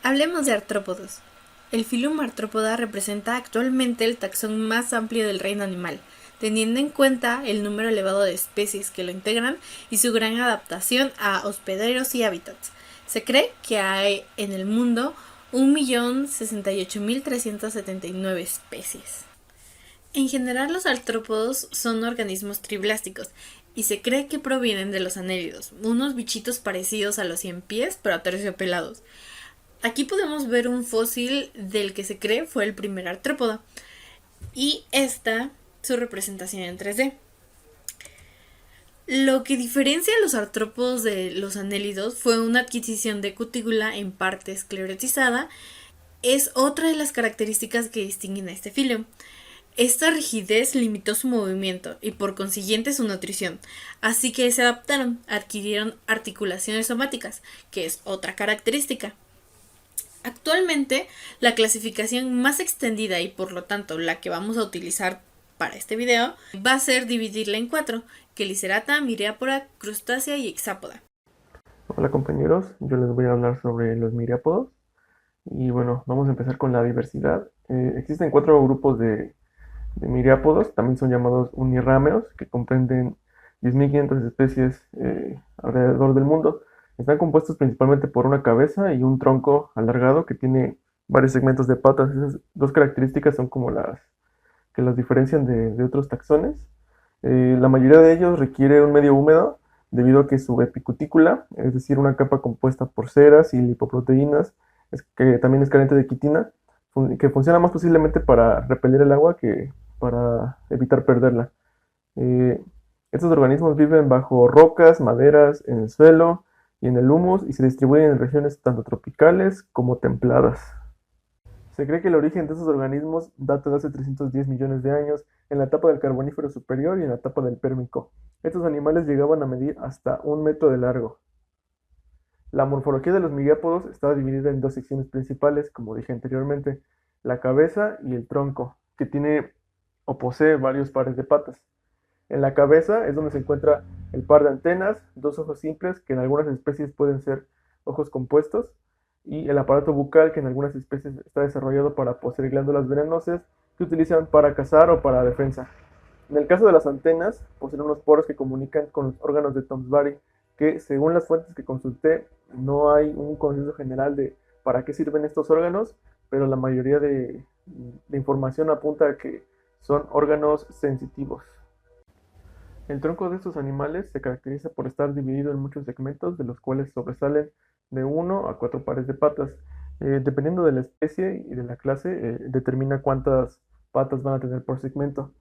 Hablemos de artrópodos. El filum Arthropoda representa actualmente el taxón más amplio del reino animal, teniendo en cuenta el número elevado de especies que lo integran y su gran adaptación a hospederos y hábitats. Se cree que hay en el mundo 1.068.379 especies. En general, los artrópodos son organismos triblásticos y se cree que provienen de los anélidos, unos bichitos parecidos a los 100 pies pero aterciopelados. Aquí podemos ver un fósil del que se cree fue el primer artrópodo y esta su representación en 3D. Lo que diferencia a los artrópodos de los anélidos fue una adquisición de cutícula en parte esclerotizada. Es otra de las características que distinguen a este filo. Esta rigidez limitó su movimiento y por consiguiente su nutrición, así que se adaptaron, adquirieron articulaciones somáticas, que es otra característica. Actualmente, la clasificación más extendida y por lo tanto la que vamos a utilizar para este video va a ser dividirla en 4, Chelicerata, Myriapoda, Crustacea y Hexápoda. Hola compañeros, yo les voy a hablar sobre los miriápodos y bueno, vamos a empezar con la diversidad. Existen 4 grupos de miriápodos, también son llamados unirrámeos, que comprenden 10.500 especies alrededor del mundo. Están compuestos principalmente por una cabeza y un tronco alargado que tiene varios segmentos de patas. Esas dos características son como las que los diferencian de otros taxones. La mayoría de ellos requiere un medio húmedo debido a que su epicutícula, es decir, una capa compuesta por ceras y lipoproteínas, que también es carente de quitina, que funciona más posiblemente para repeler el agua que para evitar perderla. Eh, Estos organismos viven bajo rocas, maderas, en el suelo y en el humus y se distribuyen en regiones tanto tropicales como templadas. Se cree que el origen de estos organismos data de hace 310 millones de años, en la etapa del Carbonífero superior y en la etapa del Pérmico. Estos animales llegaban a medir hasta 1 metro de largo. La morfología de los miriápodos estaba dividida en 2 secciones principales, como dije anteriormente, la cabeza y el tronco, que tiene o posee varios pares de patas. En la cabeza es donde se encuentra el par de antenas, 2 ojos simples, que en algunas especies pueden ser ojos compuestos, y el aparato bucal, que en algunas especies está desarrollado para poseer glándulas venenosas que utilizan para cazar o para defensa. En el caso de las antenas, poseen unos poros que comunican con los órganos de Tonsbury, que según las fuentes que consulté, no hay un consenso general de para qué sirven estos órganos, pero la mayoría de información apunta a que son órganos sensitivos. El tronco de estos animales se caracteriza por estar dividido en muchos segmentos, de los cuales sobresalen de 1 a 4 pares de patas. Dependiendo de la especie y de la clase, determina cuántas patas van a tener por segmento.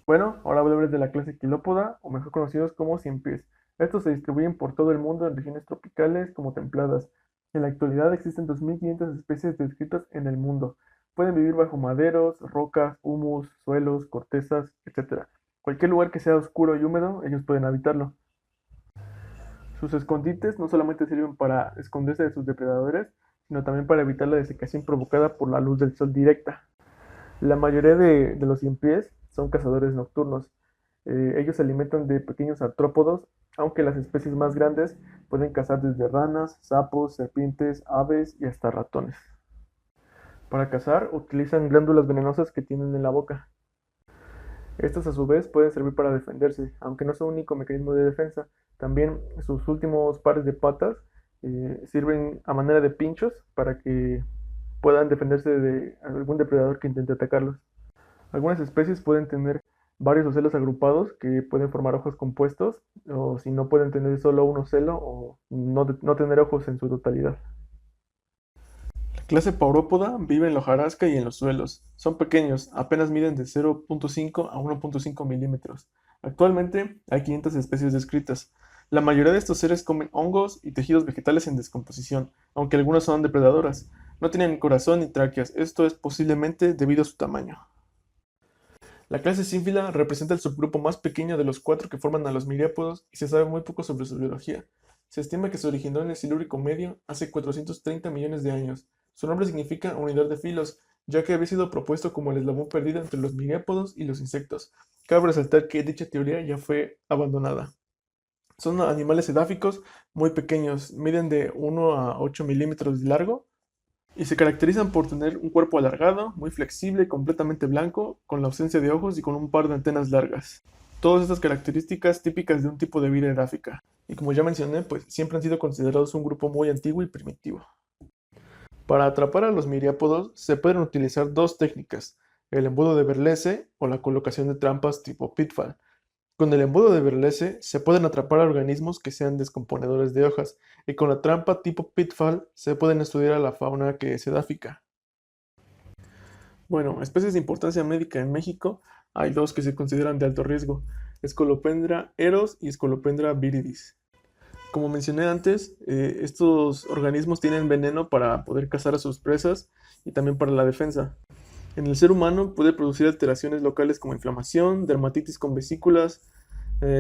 Bueno, ahora voy a hablar de la clase Quilópoda, o mejor conocidos como cien pies. Estos se distribuyen por todo el mundo en regiones tropicales como templadas. En la actualidad existen 2.500 especies descritas en el mundo. Pueden vivir bajo maderos, rocas, humus, suelos, cortezas, etc. Cualquier lugar que sea oscuro y húmedo, ellos pueden habitarlo. Sus escondites no solamente sirven para esconderse de sus depredadores, sino también para evitar la desecación provocada por la luz del sol directa. La mayoría de los cien pies son cazadores nocturnos. Ellos se alimentan de pequeños artrópodos, aunque las especies más grandes pueden cazar desde ranas, sapos, serpientes, aves y hasta ratones. Para cazar utilizan glándulas venenosas que tienen en la boca. Estas a su vez pueden servir para defenderse, aunque no es su único mecanismo de defensa. También sus últimos pares de patas sirven a manera de pinchos para que puedan defenderse de algún depredador que intente atacarlos. Algunas especies pueden tener varios ocelos agrupados que pueden formar ojos compuestos, o si no pueden tener solo un ocelo o no tener ojos en su totalidad. La clase Paurópoda vive en la hojarasca y en los suelos. Son pequeños, apenas miden de 0.5 a 1.5 milímetros. Actualmente hay 500 especies descritas. La mayoría de estos seres comen hongos y tejidos vegetales en descomposición, aunque algunas son depredadoras. No tienen corazón ni tráqueas, esto es posiblemente debido a su tamaño. La clase Sínfila representa el subgrupo más pequeño de los 4 que forman a los miriápodos y se sabe muy poco sobre su biología. Se estima que se originó en el Silúrico medio hace 430 millones de años. Su nombre significa unidad de filos, ya que había sido propuesto como el eslabón perdido entre los miriápodos y los insectos. Cabe resaltar que dicha teoría ya fue abandonada. Son animales edáficos muy pequeños, miden de 1 a 8 milímetros de largo y se caracterizan por tener un cuerpo alargado, muy flexible, completamente blanco, con la ausencia de ojos y con un par de antenas largas. Todas estas características típicas de un tipo de vida eráfica. Y como ya mencioné, pues siempre han sido considerados un grupo muy antiguo y primitivo. Para atrapar a los miriápodos se pueden utilizar dos técnicas, el embudo de Berlese o la colocación de trampas tipo pitfall. Con el embudo de Berlese se pueden atrapar a organismos que sean descomponedores de hojas, y con la trampa tipo pitfall se pueden estudiar a la fauna que es edáfica. Bueno, especies de importancia médica en México hay dos que se consideran de alto riesgo, Scolopendra eros y Scolopendra viridis. Como mencioné antes, estos organismos tienen veneno para poder cazar a sus presas y también para la defensa. En el ser humano puede producir alteraciones locales como inflamación, dermatitis con vesículas,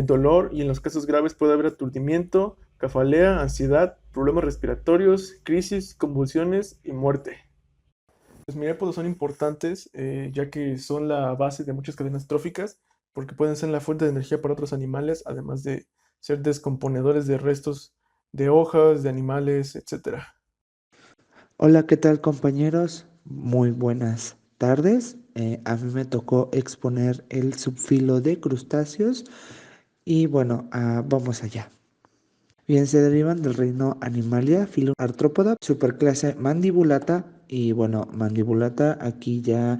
dolor, y en los casos graves puede haber aturdimiento, cefalea, ansiedad, problemas respiratorios, crisis, convulsiones y muerte. Los miriápodos son importantes ya que son la base de muchas cadenas tróficas porque pueden ser la fuente de energía para otros animales, además de ser descomponedores de restos de hojas, de animales, etcétera. Hola, ¿qué tal compañeros? Muy buenas tardes. A mí me tocó exponer el subfilo de crustáceos y bueno, vamos allá. Bien, se derivan del reino Animalia, filo Artrópoda, superclase Mandibulata y bueno, Mandibulata aquí ya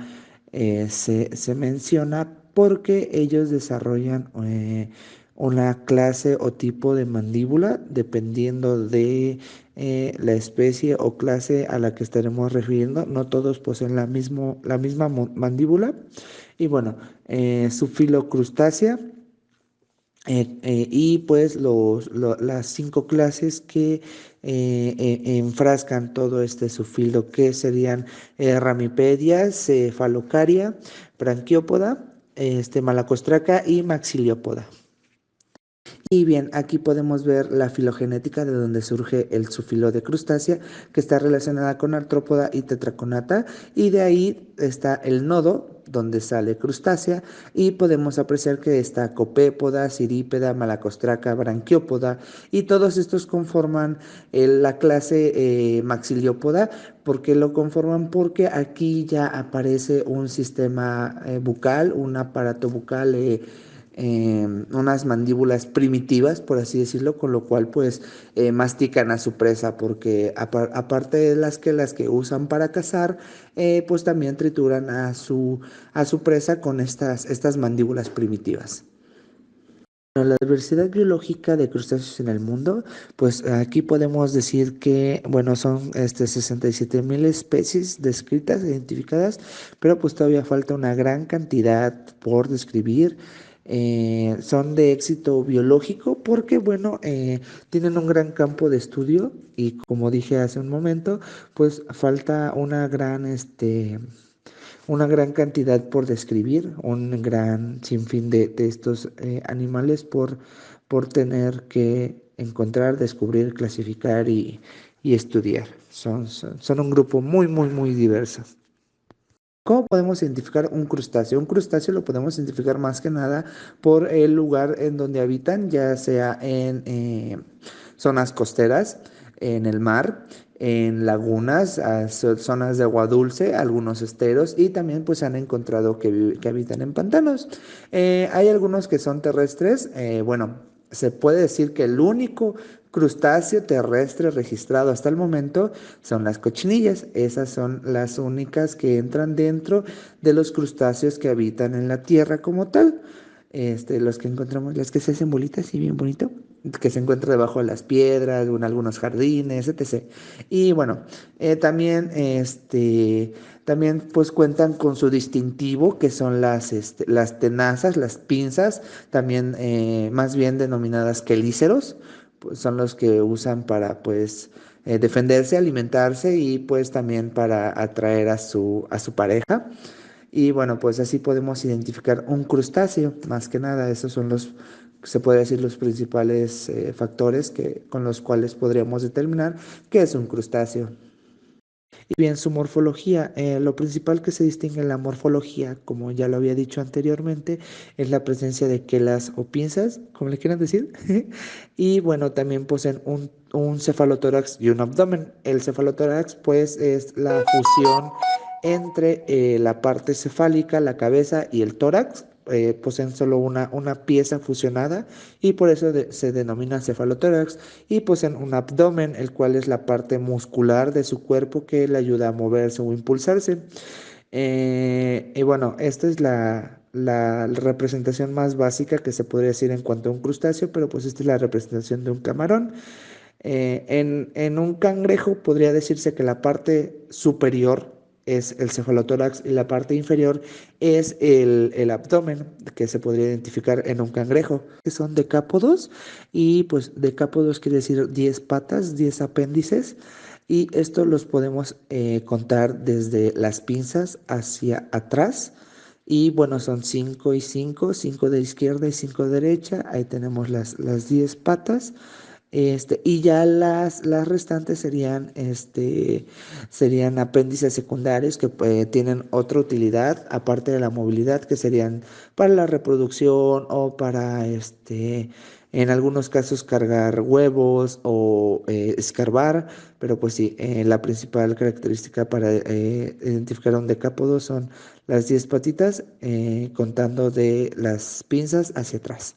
se menciona porque ellos desarrollan una clase o tipo de mandíbula dependiendo de la especie o clase a la que estaremos refiriendo. No todos poseen la misma mandíbula. Y bueno, su filo crustácea. Y pues las 5 clases que enfrascan todo este subfilo, que serían Ramipedia, Cefalocaria, Branquiópoda, Malacostraca y Maxiliópoda. Y bien, aquí podemos ver la filogenética de donde surge el sufilo de crustácea, que está relacionada con artrópoda y tetraconata, y de ahí está el nodo, donde sale crustácea, y podemos apreciar que está copépoda, cirípeda, malacostraca, branquiópoda, y todos estos conforman la clase maxiliópoda. ¿Por qué lo conforman? Porque aquí ya aparece un sistema bucal, un aparato bucal unas mandíbulas primitivas, por así decirlo, con lo cual pues mastican a su presa, porque aparte de las que usan para cazar, pues también trituran a su presa con estas mandíbulas primitivas. Bueno, la diversidad biológica de crustáceos en el mundo, pues aquí podemos decir que, bueno, son 67,000 especies descritas, identificadas, pero pues todavía falta una gran cantidad por describir. Son de éxito biológico porque, bueno, tienen un gran campo de estudio y como dije hace un momento, pues falta una gran cantidad por describir, un gran sinfín de estos animales por tener que encontrar, descubrir, clasificar y estudiar. Son un grupo muy, muy, muy diverso. ¿Cómo podemos identificar un crustáceo? Un crustáceo lo podemos identificar más que nada por el lugar en donde habitan, ya sea en zonas costeras, en el mar, en lagunas, zonas de agua dulce, algunos esteros y también pues se han encontrado que habitan en pantanos. Hay algunos que son terrestres, bueno, se puede decir que el único crustáceo terrestre registrado hasta el momento son las cochinillas. Esas son las únicas que entran dentro de los crustáceos que habitan en la tierra como tal. Los que encontramos, las que se hacen bolitas y bien bonito, que se encuentra debajo de las piedras o en algunos jardines, etc. Y bueno, también pues cuentan con su distintivo, que son las tenazas, las pinzas, también más bien denominadas quelíceros, pues son los que usan para pues defenderse, alimentarse y pues también para atraer a su pareja. Y bueno, pues así podemos identificar un crustáceo. Más que nada, esos son se puede decir, los principales factores con los cuales podríamos determinar qué es un crustáceo. Y bien, su morfología, lo principal que se distingue en la morfología, como ya lo había dicho anteriormente, es la presencia de quelas o pinzas, como le quieran decir. Y bueno, también poseen un cefalotórax y un abdomen. El cefalotórax, pues, es la fusión entre la parte cefálica, la cabeza y el tórax. Poseen solo una pieza fusionada y por eso se denomina cefalotórax, y poseen un abdomen, el cual es la parte muscular de su cuerpo que le ayuda a moverse o impulsarse. Y bueno, esta es la representación más básica que se podría decir en cuanto a un crustáceo, pero pues esta es la representación de un camarón. En un cangrejo podría decirse que la parte superior es el cefalotórax y la parte inferior es el abdomen, que se podría identificar en un cangrejo, que son decápodos, y pues decápodos quiere decir 10 patas, 10 apéndices, y estos los podemos contar desde las pinzas hacia atrás. Y bueno, son 5 y 5, 5 de izquierda y 5 de derecha. Ahí tenemos las 10 patas. Y ya las restantes serían apéndices secundarios que tienen otra utilidad, aparte de la movilidad, que serían para la reproducción o para, en algunos casos, cargar huevos o escarbar, pero pues sí, la principal característica para identificar a un decápodo son las 10 patitas, contando de las pinzas hacia atrás.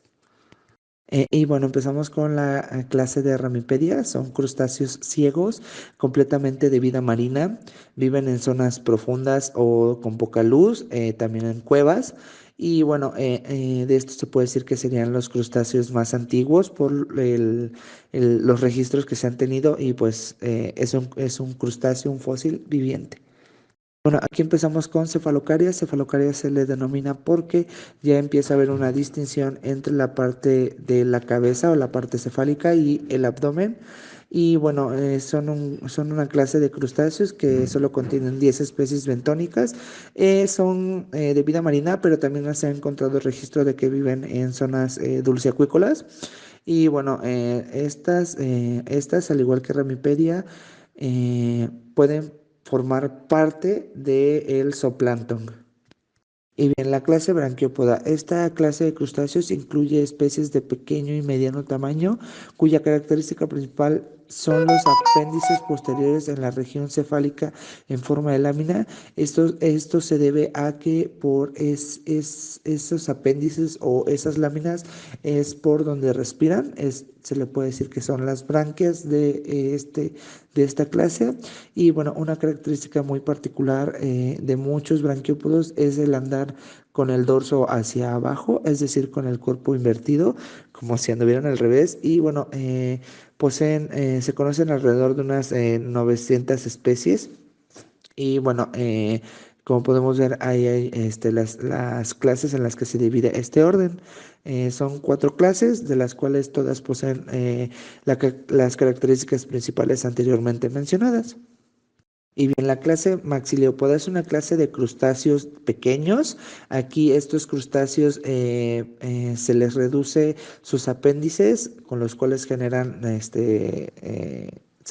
Y bueno, empezamos con la clase de Ramipedia. Son crustáceos ciegos, completamente de vida marina. Viven en zonas profundas o con poca luz, también en cuevas. Y bueno, de esto se puede decir que serían los crustáceos más antiguos por los registros que se han tenido, y pues es un crustáceo, un fósil viviente. Bueno, aquí empezamos con cefalocaria. Cefalocaria se le denomina porque ya empieza a haber una distinción entre la parte de la cabeza o la parte cefálica y el abdomen. Y bueno, son una clase de crustáceos que solo contienen 10 especies bentónicas. Son de vida marina, pero también se ha encontrado registro de que viven en zonas dulceacuícolas. Y bueno, estas, al igual que Ramipedia, pueden formar parte del zooplancton. Y bien, la clase Branquiópoda. Esta clase de crustáceos incluye especies de pequeño y mediano tamaño, cuya característica principal son los apéndices posteriores en la región cefálica en forma de lámina. Esto se debe a que esos apéndices o esas láminas es por donde respiran. Se le puede decir que son las branquias de esta clase. Y bueno, una característica muy particular de muchos branquiópodos es el andar con el dorso hacia abajo, es decir, con el cuerpo invertido, como si anduvieran al revés. Y bueno, se conocen alrededor de unas 900 especies. Y bueno, como podemos ver, ahí hay las clases en las que se divide este orden. Son 4 clases, de las cuales todas poseen las características principales anteriormente mencionadas. Y bien, la clase Maxiliopoda es una clase de crustáceos pequeños. Aquí estos crustáceos se les reduce sus apéndices, con los cuales generan, se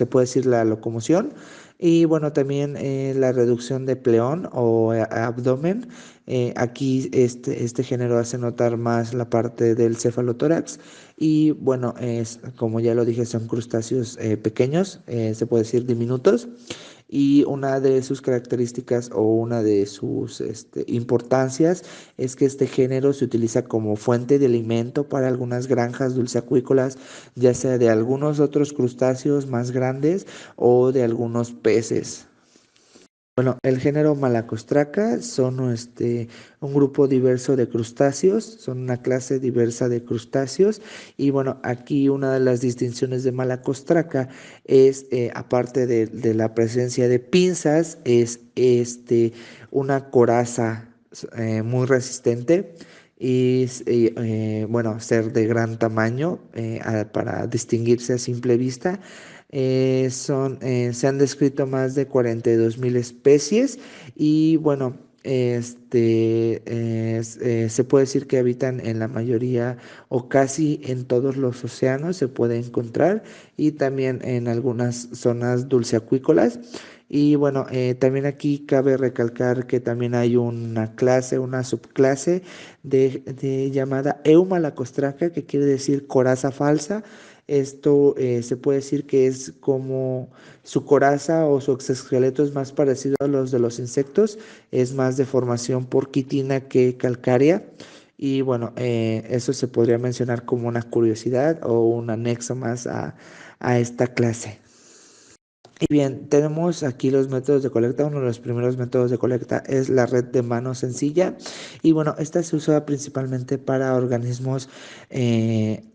puede decir, la locomoción. Y bueno, también la reducción de pleón o abdomen. Aquí este género hace notar más la parte del cefalotórax. Y bueno, como ya lo dije, son crustáceos pequeños, se puede decir diminutos. Y una de sus características o una de sus importancias es que este género se utiliza como fuente de alimento para algunas granjas dulceacuícolas, ya sea de algunos otros crustáceos más grandes o de algunos peces. Bueno, el género Malacostraca son un grupo diverso de crustáceos, son una clase diversa de crustáceos. Y bueno, aquí una de las distinciones de Malacostraca es, aparte de la presencia de pinzas, es una coraza muy resistente y bueno, ser de gran tamaño para distinguirse a simple vista. Se han descrito más de 42.000 especies y bueno, se puede decir que habitan en la mayoría o casi en todos los océanos se puede encontrar, y también en algunas zonas dulceacuícolas. Y bueno, también aquí cabe recalcar que también hay una clase, una subclase de llamada Eumalacostraca, que quiere decir coraza falsa. Esto se puede decir que es como su coraza o su exoesqueleto es más parecido a los de los insectos, es más de formación por quitina que calcárea. Y bueno, eso se podría mencionar como una curiosidad o un anexo más a esta clase. Y bien, tenemos aquí los métodos de colecta. Uno de los primeros métodos de colecta es la red de mano sencilla. Y bueno, esta se usa principalmente para organismos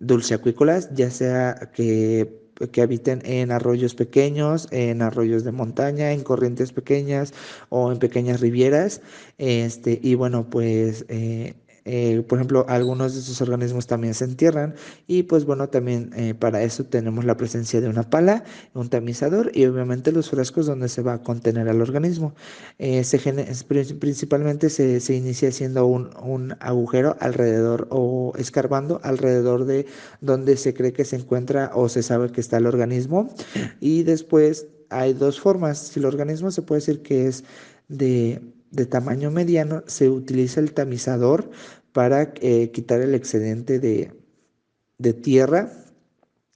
dulceacuícolas, ya sea que habiten en arroyos pequeños, en arroyos de montaña, en corrientes pequeñas o en pequeñas rivieras. Y bueno, pues por ejemplo, algunos de estos organismos también se entierran y pues bueno, también para eso tenemos la presencia de una pala, un tamizador y obviamente los frascos donde se va a contener al organismo. Principalmente se inicia haciendo un agujero alrededor o escarbando alrededor de donde se cree que se encuentra o se sabe que está el organismo. Y después hay dos formas. Si el organismo se puede decir que es de tamaño mediano, se utiliza el tamizador para quitar el excedente de tierra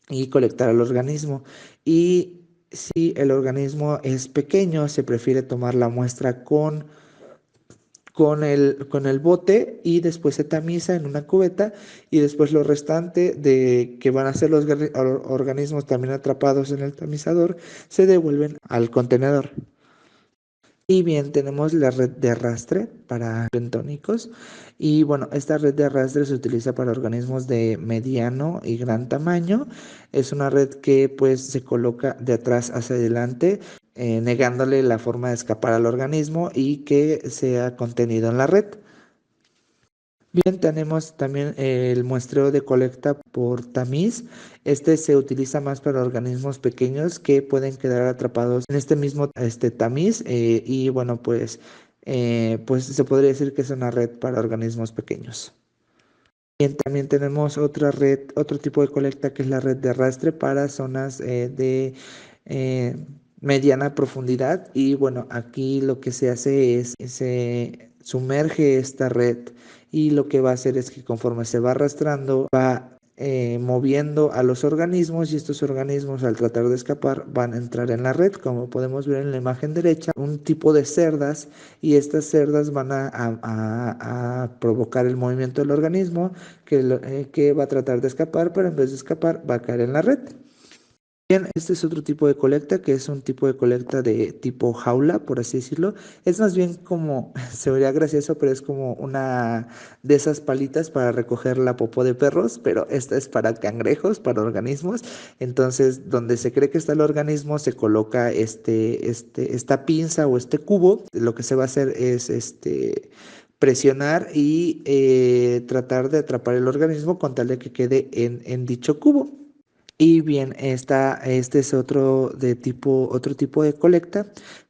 y colectar al organismo. Y si el organismo es pequeño, se prefiere tomar la muestra con el bote y después se tamiza en una cubeta y después lo restante de que van a ser los organismos también atrapados en el tamizador se devuelven al contenedor. Y bien, tenemos la red de arrastre para bentónicos. Y bueno, esta red de arrastre se utiliza para organismos de mediano y gran tamaño. Es una red que pues se coloca de atrás hacia adelante, negándole la forma de escapar al organismo y que sea contenido en la red. Bien, tenemos también el muestreo de colecta por tamiz. Este se utiliza más para organismos pequeños que pueden quedar atrapados en este mismo tamiz y bueno, pues se podría decir que es una red para organismos pequeños. Bien, también tenemos otra red, otro tipo de colecta que es la red de arrastre para zonas de eh, mediana profundidad y bueno, aquí lo que se hace es se sumerge esta red y lo que va a hacer es que conforme se va arrastrando va moviendo a los organismos y estos organismos al tratar de escapar van a entrar en la red, como podemos ver en la imagen derecha, un tipo de cerdas y estas cerdas van a provocar el movimiento del organismo que va a tratar de escapar, pero en vez de escapar va a caer en la red. Bien, este es otro tipo de colecta, que es un tipo de colecta de tipo jaula, por así decirlo. Es más bien como, se vería gracioso, pero es como una de esas palitas para recoger la popó de perros, pero esta es para cangrejos, para organismos. Entonces, donde se cree que está el organismo, se coloca esta pinza o este cubo. Lo que se va a hacer es presionar y tratar de atrapar el organismo con tal de que quede en dicho cubo. Y bien, este es otro tipo de colecta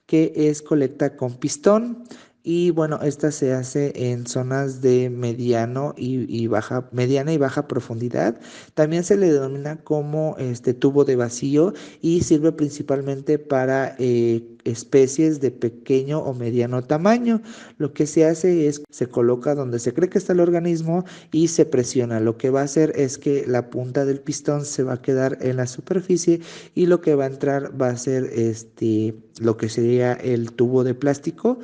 que es colecta con pistón. Y bueno, esta se hace en zonas de mediana y baja profundidad. También se le denomina como este tubo de vacío y sirve principalmente para especies de pequeño o mediano tamaño. Lo que se hace es se coloca donde se cree que está el organismo y se presiona. Lo que va a hacer es que la punta del pistón se va a quedar en la superficie y lo que va a entrar va a ser lo que sería el tubo de plástico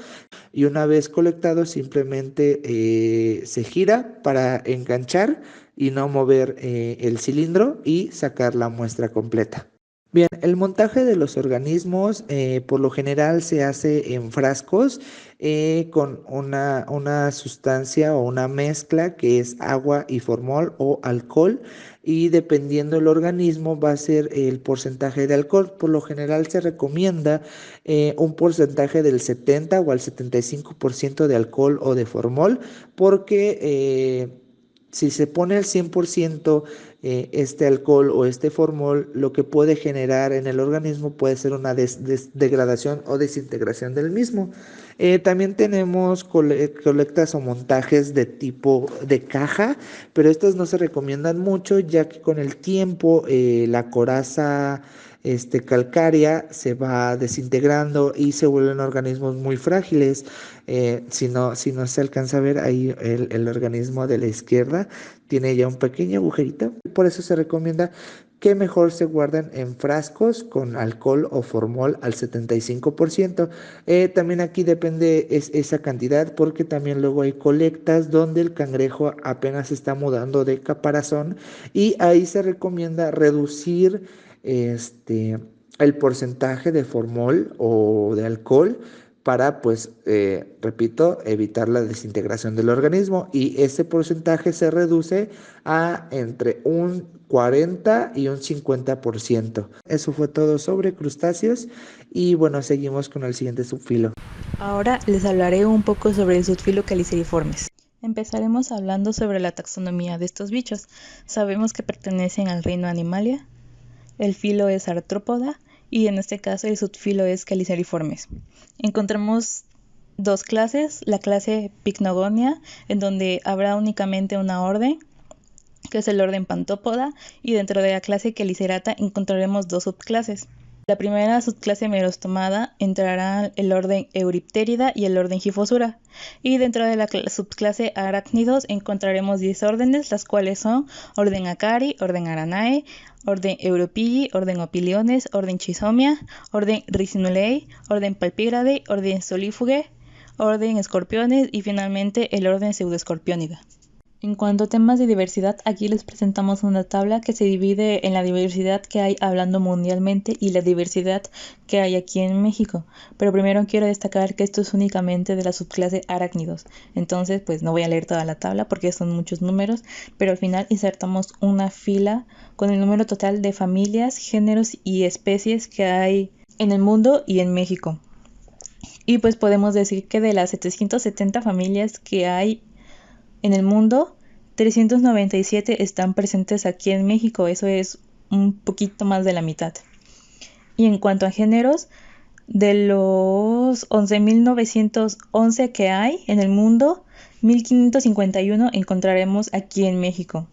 y una vez colectado simplemente se gira para enganchar y no mover el cilindro y sacar la muestra completa. Bien, el montaje de los organismos por lo general se hace en frascos con una sustancia o una mezcla que es agua y formol o alcohol y dependiendo del organismo va a ser el porcentaje de alcohol. Por lo general se recomienda un porcentaje del 70 o al 75% de alcohol o de formol porque si se pone al 100% este alcohol o este formol, lo que puede generar en el organismo puede ser una degradación o desintegración del mismo. También tenemos colectas o montajes de tipo de caja, pero estos no se recomiendan mucho ya que con el tiempo la coraza calcárea se va desintegrando y se vuelven organismos muy frágiles. Si no se alcanza a ver ahí el organismo de la izquierda, tiene ya un pequeño agujerito. Por eso se recomienda que mejor se guarden en frascos con alcohol o formol al 75%. También aquí depende esa cantidad, porque también luego hay colectas donde el cangrejo apenas está mudando de caparazón y ahí se recomienda reducir el porcentaje de formol o de alcohol para, pues, repito, evitar la desintegración del organismo, y ese porcentaje se reduce a entre un 40 y un 50%. Eso fue todo sobre crustáceos y bueno, seguimos con el siguiente subfilo. Ahora les hablaré un poco sobre el subfilo Caliceriformes. Empezaremos hablando sobre la taxonomía de estos bichos. Sabemos que pertenecen al reino Animalia, el filo es Artrópoda y en este caso el subfilo es Caliceriformes. Encontramos dos clases, la clase Pycnogonia, en donde habrá únicamente una orden, que es el orden Pantópoda, y dentro de la clase Chelicerata encontraremos dos subclases. La primera subclase Merostomata entrará el orden Euripterida y el orden Gifosura, y dentro de la subclase Arácnidos encontraremos 10 órdenes, las cuales son orden Acari, orden Aranae, orden Europilli, orden Opiliones, orden Chisomia, orden Rhizinulae, orden Palpigrade, orden Solifuge, orden Escorpiones y finalmente el orden Pseudoescorpionida. En cuanto a temas de diversidad, aquí les presentamos una tabla que se divide en la diversidad que hay hablando mundialmente y la diversidad que hay aquí en México. Pero primero quiero destacar que esto es únicamente de la subclase Arácnidos. Entonces, pues no voy a leer toda la tabla porque son muchos números, pero al final insertamos una fila con el número total de familias, géneros y especies que hay en el mundo y en México. Y pues podemos decir que de las 770 familias que hay en el mundo, 397 están presentes aquí en México, eso es un poquito más de la mitad. Y en cuanto a géneros, de los 11.911 que hay en el mundo, 1.551 encontraremos aquí en México.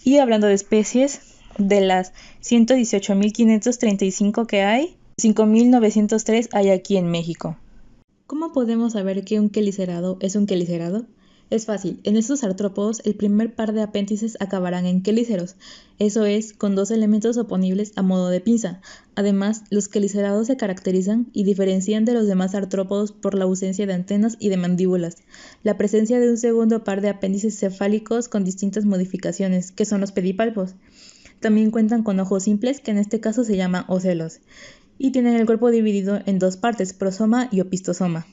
Y hablando de especies, de las 118.535 que hay, 5.903 hay aquí en México. ¿Cómo podemos saber que un quelicerado es un quelicerado? Es fácil, en estos artrópodos el primer par de apéndices acabarán en quelíceros, eso es, con dos elementos oponibles a modo de pinza. Además, los quelicerados se caracterizan y diferencian de los demás artrópodos por la ausencia de antenas y de mandíbulas, la presencia de un segundo par de apéndices cefálicos con distintas modificaciones, que son los pedipalpos. También cuentan con ojos simples, que en este caso se llaman ocelos, y tienen el cuerpo dividido en dos partes, prosoma y opistosoma.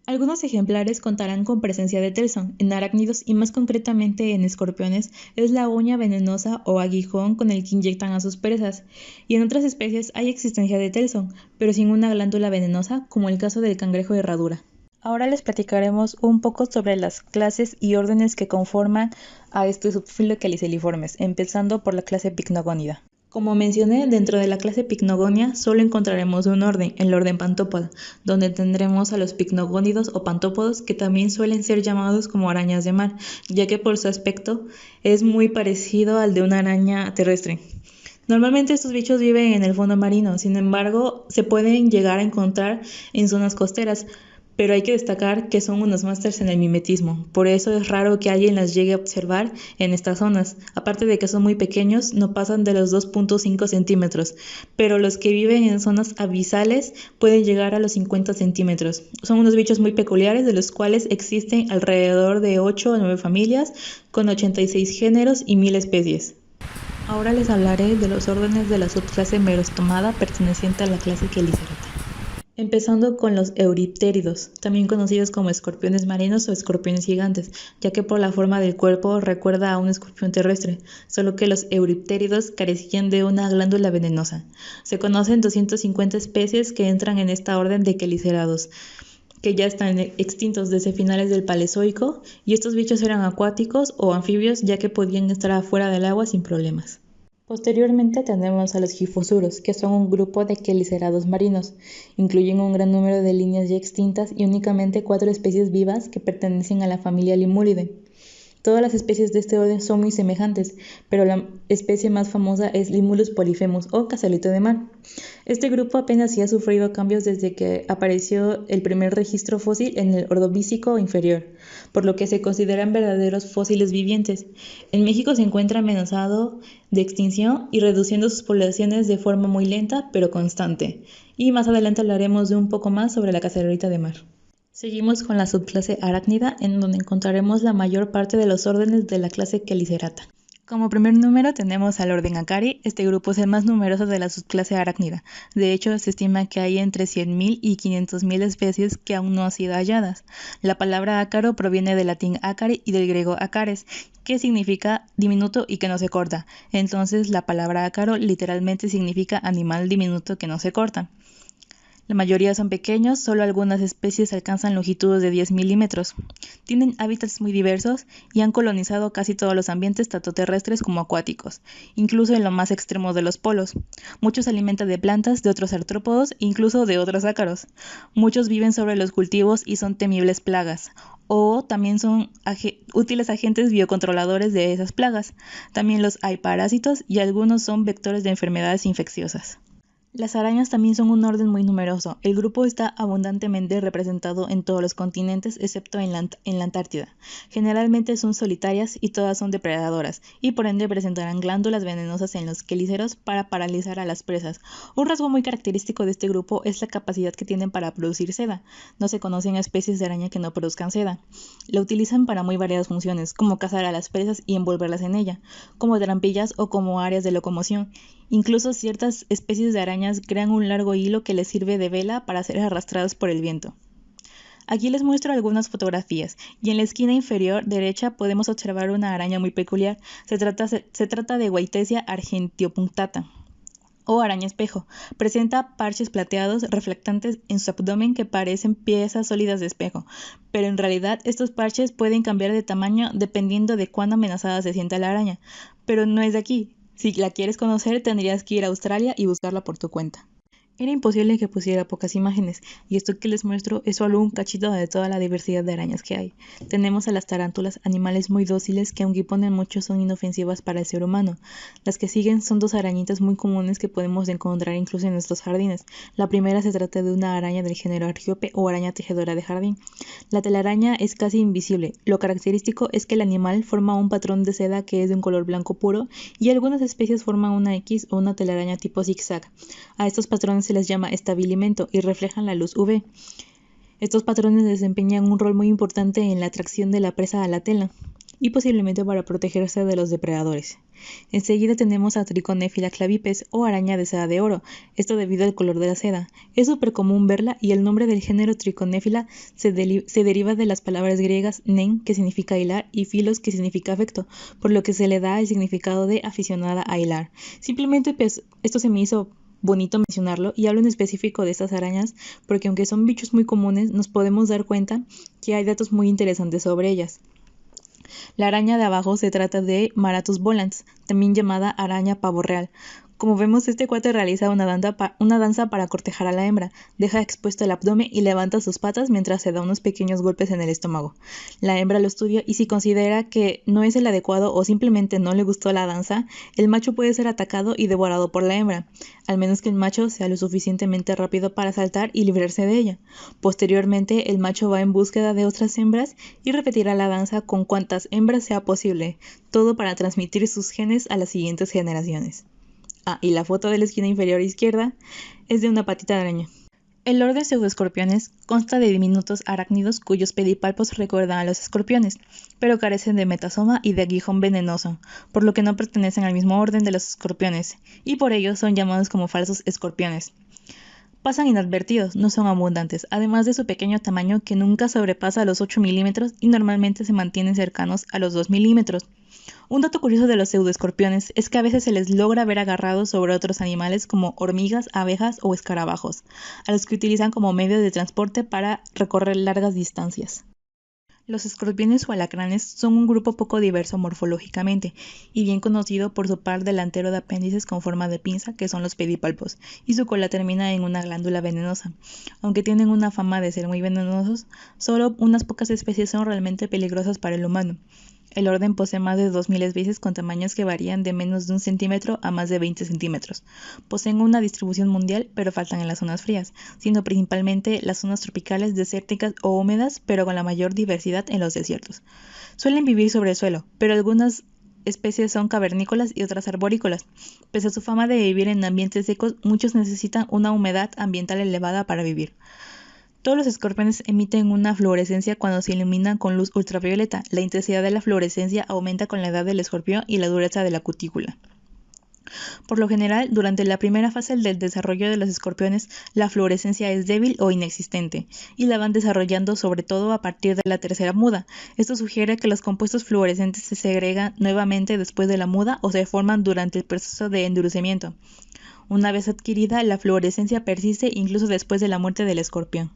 Algunos ejemplares contarán con presencia de telson. En arácnidos y más concretamente en escorpiones es la uña venenosa o aguijón con el que inyectan a sus presas, y en otras especies hay existencia de telson, pero sin una glándula venenosa, como el caso del cangrejo de herradura. Ahora les platicaremos un poco sobre las clases y órdenes que conforman a este subfilo Caliceliformes, empezando por la clase Pycnogonida. Como mencioné, dentro de la clase Pycnogonia solo encontraremos un orden, el orden Pantópoda, donde tendremos a los pycnogónidos o pantópodos, que también suelen ser llamados como arañas de mar, ya que por su aspecto es muy parecido al de una araña terrestre. Normalmente estos bichos viven en el fondo marino, sin embargo, se pueden llegar a encontrar en zonas costeras, pero hay que destacar que son unos másters en el mimetismo, por eso es raro que alguien las llegue a observar en estas zonas. Aparte de que son muy pequeños, no pasan de los 2.5 centímetros, pero los que viven en zonas abisales pueden llegar a los 50 centímetros. Son unos bichos muy peculiares, de los cuales existen alrededor de 8 o 9 familias, con 86 géneros y 1000 especies. Ahora les hablaré de los órdenes de la subclase Merostomata perteneciente a la clase Chelicerata. Empezando con los euriptéridos, también conocidos como escorpiones marinos o escorpiones gigantes, ya que por la forma del cuerpo recuerda a un escorpión terrestre, solo que los euriptéridos carecían de una glándula venenosa. Se conocen 250 especies que entran en esta orden de quelicerados, que ya están extintos desde finales del Paleozoico, y estos bichos eran acuáticos o anfibios, ya que podían estar afuera del agua sin problemas. Posteriormente tenemos a los gifosuros, que son un grupo de quelicerados marinos. Incluyen un gran número de líneas ya extintas y únicamente 4 especies vivas que pertenecen a la familia Limulide. Todas las especies de este orden son muy semejantes, pero la especie más famosa es Limulus polyphemus o cazalito de mar. Este grupo apenas sí ha sufrido cambios desde que apareció el primer registro fósil en el Ordovícico inferior, por lo que se consideran verdaderos fósiles vivientes. En México se encuentra amenazado de extinción y reduciendo sus poblaciones de forma muy lenta pero constante. Y más adelante hablaremos de un poco más sobre la cazalita de mar. Seguimos con la subclase arácnida, en donde encontraremos la mayor parte de los órdenes de la clase Chelicerata. Como primer número tenemos al orden Acari. Este grupo es el más numeroso de la subclase arácnida. De hecho, se estima que hay entre 100.000 y 500.000 especies que aún no han sido halladas. La palabra ácaro proviene del latín acare y del griego acares, que significa diminuto y que no se corta. Entonces, la palabra ácaro literalmente significa animal diminuto que no se corta. La mayoría son pequeños, solo algunas especies alcanzan longitudes de 10 milímetros. Tienen hábitats muy diversos y han colonizado casi todos los ambientes, tanto terrestres como acuáticos, incluso en lo más extremo de los polos. Muchos se alimentan de plantas, de otros artrópodos e incluso de otros ácaros. Muchos viven sobre los cultivos y son temibles plagas, o también son útiles agentes biocontroladores de esas plagas. También los hay parásitos y algunos son vectores de enfermedades infecciosas. Las arañas también son un orden muy numeroso. El grupo está abundantemente representado en todos los continentes excepto en la Antártida. Generalmente son solitarias y todas son depredadoras y por ende presentarán glándulas venenosas en los quelíceros para paralizar a las presas. Un rasgo muy característico de este grupo es la capacidad que tienen para producir seda. No se conocen especies de araña que no produzcan seda. La utilizan para muy variadas funciones, como cazar a las presas y envolverlas en ella, como trampillas o como áreas de locomoción. Incluso ciertas especies de arañas crean un largo hilo que les sirve de vela para ser arrastradas por el viento. Aquí les muestro algunas fotografías y en la esquina inferior derecha podemos observar una araña muy peculiar. Se trata de Whitesia argentiopunctata o araña espejo. Presenta parches plateados reflectantes en su abdomen que parecen piezas sólidas de espejo, pero en realidad estos parches pueden cambiar de tamaño dependiendo de cuán amenazada se sienta la araña, pero no es de aquí. Si la quieres conocer, tendrías que ir a Australia y buscarla por tu cuenta. Era imposible que pusiera pocas imágenes, y esto que les muestro es solo un cachito de toda la diversidad de arañas que hay. Tenemos a las tarántulas, animales muy dóciles que aunque ponen mucho son inofensivas para el ser humano. Las que siguen son dos arañitas muy comunes que podemos encontrar incluso en nuestros jardines. La primera se trata de una araña del género Argiope o araña tejedora de jardín. La telaraña es casi invisible. Lo característico es que el animal forma un patrón de seda que es de un color blanco puro y algunas especies forman una X o una telaraña tipo zigzag. A estos patrones se les llama estabilimento y reflejan la luz UV. Estos patrones desempeñan un rol muy importante en la atracción de la presa a la tela y posiblemente para protegerse de los depredadores. Enseguida tenemos a Trichonephila clavipes o araña de seda de oro, esto debido al color de la seda. Es súper común verla y el nombre del género Trichonephila se deriva de las palabras griegas nen, que significa hilar, y filos, que significa afecto, por lo que se le da el significado de aficionada a hilar. Simplemente pues, esto se me hizo bonito mencionarlo y hablo en específico de estas arañas porque aunque son bichos muy comunes nos podemos dar cuenta que hay datos muy interesantes sobre ellas. La araña de abajo se trata de Maratus volans, también llamada araña pavo real. Como vemos, este cuate realiza una danza para cortejar a la hembra, deja expuesto el abdomen y levanta sus patas mientras se da unos pequeños golpes en el estómago. La hembra lo estudia y si considera que no es el adecuado o simplemente no le gustó la danza, el macho puede ser atacado y devorado por la hembra, al menos que el macho sea lo suficientemente rápido para saltar y librarse de ella. Posteriormente, el macho va en búsqueda de otras hembras y repetirá la danza con cuantas hembras sea posible, todo para transmitir sus genes a las siguientes generaciones. Y la foto de la esquina inferior izquierda es de una patita de araña. El orden pseudoescorpiones consta de diminutos arácnidos cuyos pedipalpos recuerdan a los escorpiones, pero carecen de metasoma y de aguijón venenoso, por lo que no pertenecen al mismo orden de los escorpiones, y por ello son llamados como falsos escorpiones. Pasan inadvertidos, no son abundantes, además de su pequeño tamaño que nunca sobrepasa los 8 milímetros y normalmente se mantienen cercanos a los 2 milímetros. Un dato curioso de los pseudoescorpiones es que a veces se les logra ver agarrados sobre otros animales como hormigas, abejas o escarabajos, a los que utilizan como medio de transporte para recorrer largas distancias. Los escorpiones o alacranes son un grupo poco diverso morfológicamente y bien conocido por su par delantero de apéndices con forma de pinza, que son los pedipalpos, y su cola termina en una glándula venenosa. Aunque tienen una fama de ser muy venenosos, solo unas pocas especies son realmente peligrosas para el humano. El orden posee más de 2000 especies con tamaños que varían de menos de 1 centímetro a más de 20 centímetros. Poseen una distribución mundial, pero faltan en las zonas frías, siendo principalmente las zonas tropicales, desérticas o húmedas, pero con la mayor diversidad en los desiertos. Suelen vivir sobre el suelo, pero algunas especies son cavernícolas y otras arborícolas. Pese a su fama de vivir en ambientes secos, muchos necesitan una humedad ambiental elevada para vivir. Todos los escorpiones emiten una fluorescencia cuando se iluminan con luz ultravioleta. La intensidad de la fluorescencia aumenta con la edad del escorpión y la dureza de la cutícula. Por lo general, durante la primera fase del desarrollo de los escorpiones, la fluorescencia es débil o inexistente, y la van desarrollando sobre todo a partir de la tercera muda. Esto sugiere que los compuestos fluorescentes se segregan nuevamente después de la muda o se forman durante el proceso de endurecimiento. Una vez adquirida, la fluorescencia persiste incluso después de la muerte del escorpión.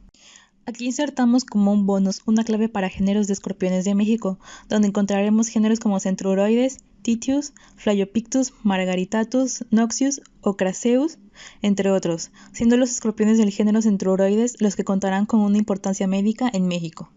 Aquí insertamos como un bonus una clave para géneros de escorpiones de México, donde encontraremos géneros como Centruroides, Titius, Phlyopictus, Margaritatus, Noxius o Craseus, entre otros, siendo los escorpiones del género Centruroides los que contarán con una importancia médica en México.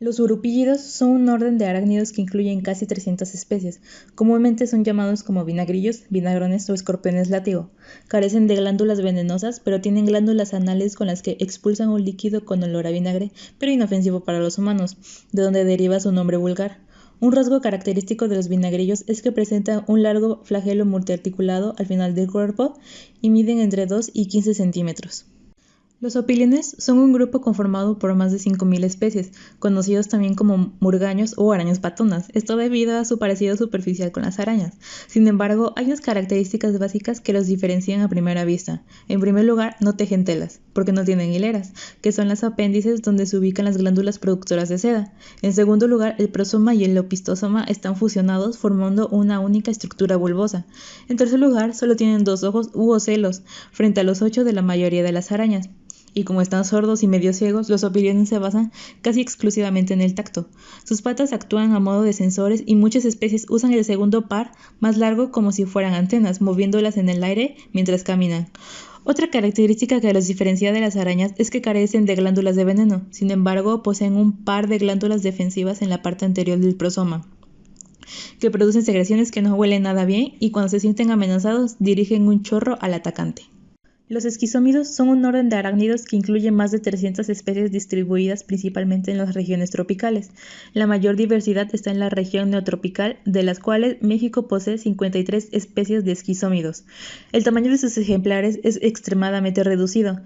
Los urupígidos son un orden de arácnidos que incluyen casi 300 especies. Comúnmente son llamados como vinagrillos, vinagrones o escorpiones látigo. Carecen de glándulas venenosas, pero tienen glándulas anales con las que expulsan un líquido con olor a vinagre, pero inofensivo para los humanos, de donde deriva su nombre vulgar. Un rasgo característico de los vinagrillos es que presentan un largo flagelo multiarticulado al final del cuerpo y miden entre 2 y 15 centímetros. Los opiliones son un grupo conformado por más de 5.000 especies, conocidos también como murgaños o arañas patonas, esto debido a su parecido superficial con las arañas. Sin embargo, hay unas características básicas que los diferencian a primera vista. En primer lugar, no tejen telas, porque no tienen hileras, que son las apéndices donde se ubican las glándulas productoras de seda. En segundo lugar, el prosoma y el opistosoma están fusionados formando una única estructura bulbosa. En tercer lugar, solo tienen 2 ojos u ocelos, frente a los 8 de la mayoría de las arañas. Y como están sordos y medio ciegos, los opiliones se basan casi exclusivamente en el tacto. Sus patas actúan a modo de sensores y muchas especies usan el segundo par más largo como si fueran antenas, moviéndolas en el aire mientras caminan. Otra característica que los diferencia de las arañas es que carecen de glándulas de veneno, sin embargo poseen un par de glándulas defensivas en la parte anterior del prosoma, que producen secreciones que no huelen nada bien y cuando se sienten amenazados dirigen un chorro al atacante. Los esquizómidos son un orden de arácnidos que incluye más de 300 especies distribuidas principalmente en las regiones tropicales. La mayor diversidad está en la región neotropical, de las cuales México posee 53 especies de esquizómidos. El tamaño de sus ejemplares es extremadamente reducido,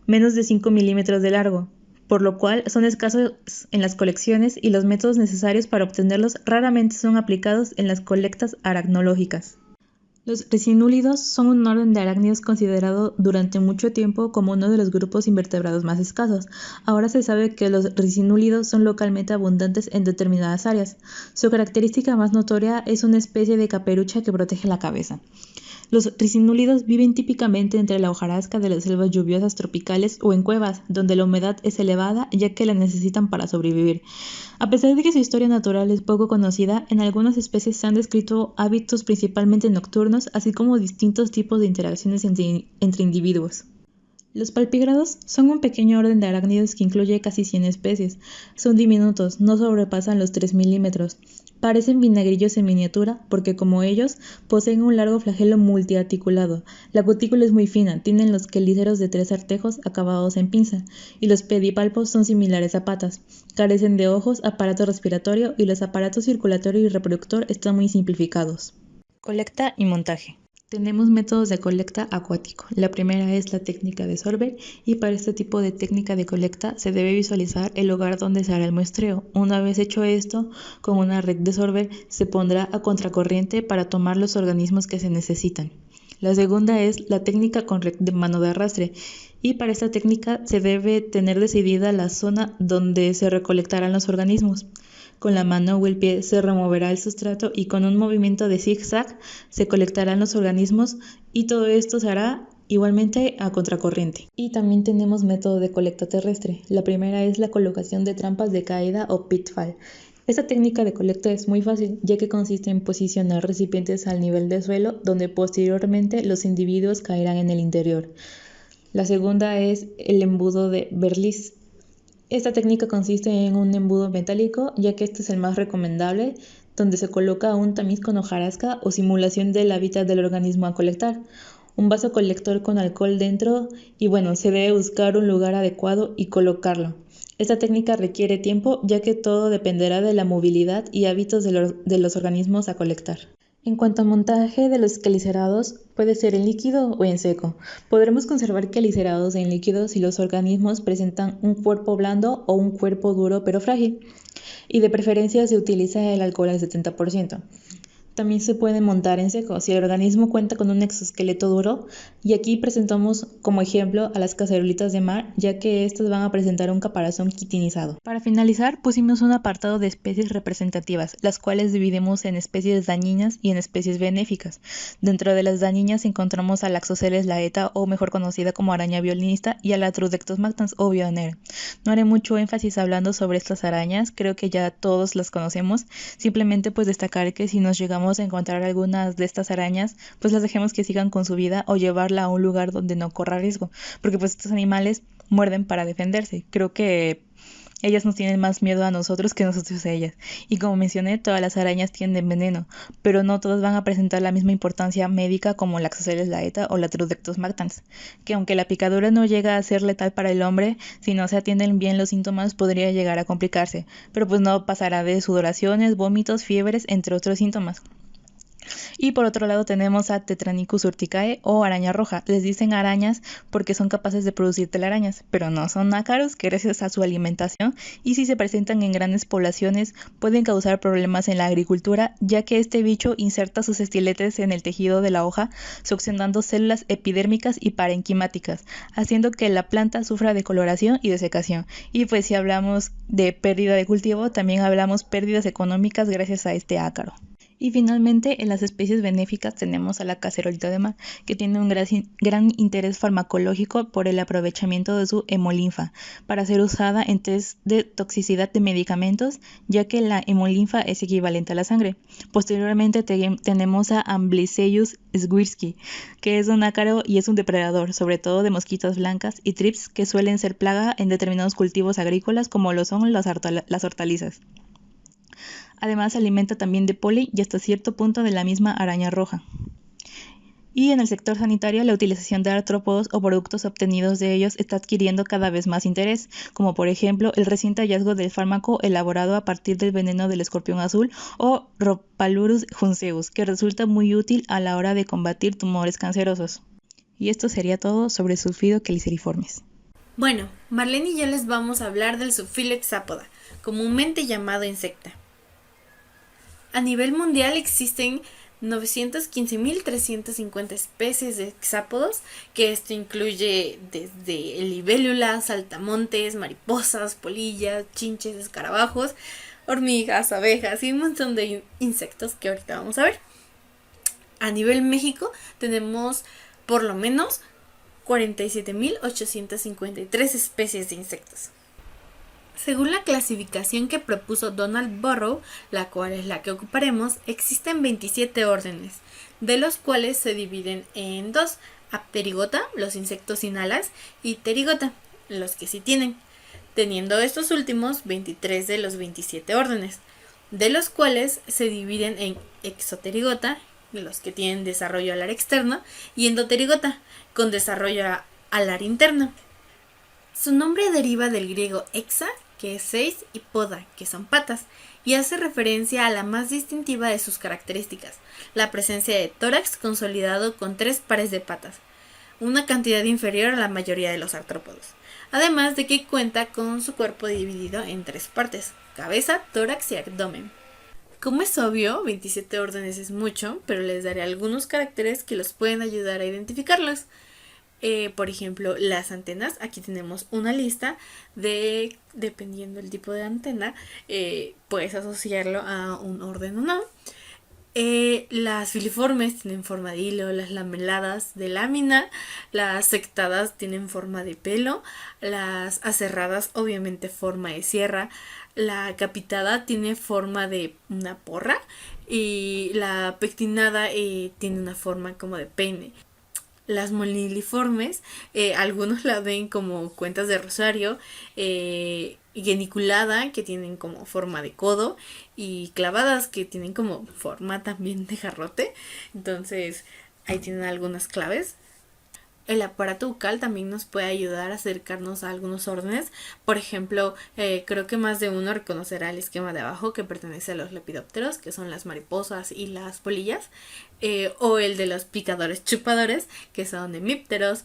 menos de 5 milímetros de largo, por lo cual son escasos en las colecciones y los métodos necesarios para obtenerlos raramente son aplicados en las colectas aracnológicas. Los ricinúlidos son un orden de arácnidos considerado durante mucho tiempo como uno de los grupos invertebrados más escasos. Ahora se sabe que los ricinúlidos son localmente abundantes en determinadas áreas. Su característica más notoria es una especie de caperucha que protege la cabeza. Los ricinúlidos viven típicamente entre la hojarasca de las selvas lluviosas tropicales o en cuevas, donde la humedad es elevada ya que la necesitan para sobrevivir. A pesar de que su historia natural es poco conocida, en algunas especies se han descrito hábitos principalmente nocturnos, así como distintos tipos de interacciones entre individuos. Los palpígrados son un pequeño orden de arácnidos que incluye casi 100 especies. Son diminutos, no sobrepasan los 3 milímetros. Parecen vinagrillos en miniatura porque, como ellos, poseen un largo flagelo multiarticulado. La cutícula es muy fina, tienen los quelíceros de 3 artejos acabados en pinza, y los pedipalpos son similares a patas. Carecen de ojos, aparato respiratorio y los aparatos circulatorio y reproductor están muy simplificados. Colecta y montaje. Tenemos métodos de colecta acuático. La primera es la técnica de sorber y para este tipo de técnica de colecta se debe visualizar el lugar donde se hará el muestreo. Una vez hecho esto, con una red de sorber se pondrá a contracorriente para tomar los organismos que se necesitan. La segunda es la técnica con red de mano de arrastre y para esta técnica se debe tener decidida la zona donde se recolectarán los organismos. Con la mano o el pie se removerá el sustrato y con un movimiento de zigzag se colectarán los organismos y todo esto se hará igualmente a contracorriente. Y también tenemos método de colecta terrestre. La primera es la colocación de trampas de caída o pitfall. Esta técnica de colecta es muy fácil ya que consiste en posicionar recipientes al nivel del suelo donde posteriormente los individuos caerán en el interior. La segunda es el embudo de Berlitz. Esta técnica consiste en un embudo metálico, ya que este es el más recomendable, donde se coloca un tamiz con hojarasca o simulación del hábitat del organismo a colectar, un vaso colector con alcohol dentro y bueno, se debe buscar un lugar adecuado y colocarlo. Esta técnica requiere tiempo ya que todo dependerá de la movilidad y hábitos de los organismos a colectar. En cuanto al montaje de los quelicerados, puede ser en líquido o en seco. Podremos conservar quelicerados en líquido si los organismos presentan un cuerpo blando o un cuerpo duro pero frágil, y de preferencia se utiliza el alcohol al 70%. También se puede montar en seco si el organismo cuenta con un exoesqueleto duro, y aquí presentamos como ejemplo a las cacerulitas de mar, ya que estas van a presentar un caparazón quitinizado. Para finalizar, pusimos un apartado de especies representativas, las cuales dividimos en especies dañinas y en especies benéficas. Dentro de las dañinas encontramos a la Laxoceles laeta, o mejor conocida como araña violinista, y a la Trudectos mactans o viuda negra. No haré mucho énfasis hablando sobre estas arañas, creo que ya todos las conocemos, simplemente pues destacar que si nos llegamos a encontrar algunas de estas arañas, pues las dejemos que sigan con su vida o llevarla a un lugar donde no corra riesgo, porque pues estos animales muerden para defenderse. Creo que ellas nos tienen más miedo a nosotros que nosotros a ellas. Y como mencioné, todas las arañas tienen veneno, pero no todas van a presentar la misma importancia médica como la Laxoceles laeta o la Trudectos mactans, que aunque la picadura no llega a ser letal para el hombre, si no se atienden bien los síntomas podría llegar a complicarse, pero pues no pasará de sudoraciones, vómitos, fiebres, entre otros síntomas. Y por otro lado tenemos a Tetranicus urticae o araña roja. Les dicen arañas porque son capaces de producir telarañas, pero no son ácaros que gracias a su alimentación, y si se presentan en grandes poblaciones pueden causar problemas en la agricultura, ya que este bicho inserta sus estiletes en el tejido de la hoja, succionando células epidérmicas y parenquimáticas, haciendo que la planta sufra de coloración y desecación. Y pues si hablamos de pérdida de cultivo, también hablamos pérdidas económicas gracias a este ácaro. Y finalmente, en las especies benéficas tenemos a la cacerolita de mar, que tiene un gran interés farmacológico por el aprovechamiento de su hemolinfa para ser usada en test de toxicidad de medicamentos, ya que la hemolinfa es equivalente a la sangre. Posteriormente tenemos a Amblyceus swirsky, que es un ácaro y es un depredador, sobre todo de mosquitas blancas y trips, que suelen ser plaga en determinados cultivos agrícolas como lo son las hortalizas. Además se alimenta también de polen y hasta cierto punto de la misma araña roja. Y en el sector sanitario, la utilización de artrópodos o productos obtenidos de ellos está adquiriendo cada vez más interés, como por ejemplo el reciente hallazgo del fármaco elaborado a partir del veneno del escorpión azul o Rhopalurus junceus, que resulta muy útil a la hora de combatir tumores cancerosos. Y esto sería todo sobre sulfido cheliceriformes. Bueno, Marlene y yo les vamos a hablar del sulfilo hexápoda, comúnmente llamado insecta. A nivel mundial existen 915.350 especies de hexápodos, que esto incluye desde libélulas, saltamontes, mariposas, polillas, chinches, escarabajos, hormigas, abejas y un montón de insectos que ahorita vamos a ver. A nivel México tenemos por lo menos 47.853 especies de insectos. Según la clasificación que propuso Donald Burrow, la cual es la que ocuparemos, existen 27 órdenes, de los cuales se dividen en dos: Apterygota, los insectos sin alas, y Pterygota, los que sí tienen, teniendo estos últimos 23 de los 27 órdenes, de los cuales se dividen en Exopterygota, los que tienen desarrollo alar externo, y Endopterygota, con desarrollo alar interno. Su nombre deriva del griego exa, que es 6, y poda, que son patas, y hace referencia a la más distintiva de sus características, la presencia de tórax consolidado con 3 pares de patas, una cantidad inferior a la mayoría de los artrópodos, además de que cuenta con su cuerpo dividido en 3 partes, cabeza, tórax y abdomen. Como es obvio, 27 órdenes es mucho, pero les daré algunos caracteres que los pueden ayudar a identificarlos. Por ejemplo, las antenas. Aquí tenemos una lista de, dependiendo del tipo de antena, puedes asociarlo a un orden o no. Las filiformes tienen forma de hilo, las lameladas de lámina, las sectadas tienen forma de pelo, las aserradas obviamente forma de sierra, la capitada tiene forma de una porra y la pectinada tiene una forma como de peine. Las moniliformes, algunos la ven como cuentas de rosario, geniculada, que tienen como forma de codo, y clavadas, que tienen como forma también de garrote. Entonces, ahí tienen algunas claves. El aparato bucal también nos puede ayudar a acercarnos a algunos órdenes. Por ejemplo, creo que más de uno reconocerá el esquema de abajo, que pertenece a los lepidópteros, que son las mariposas y las polillas, o el de los picadores chupadores, que son hemípteros,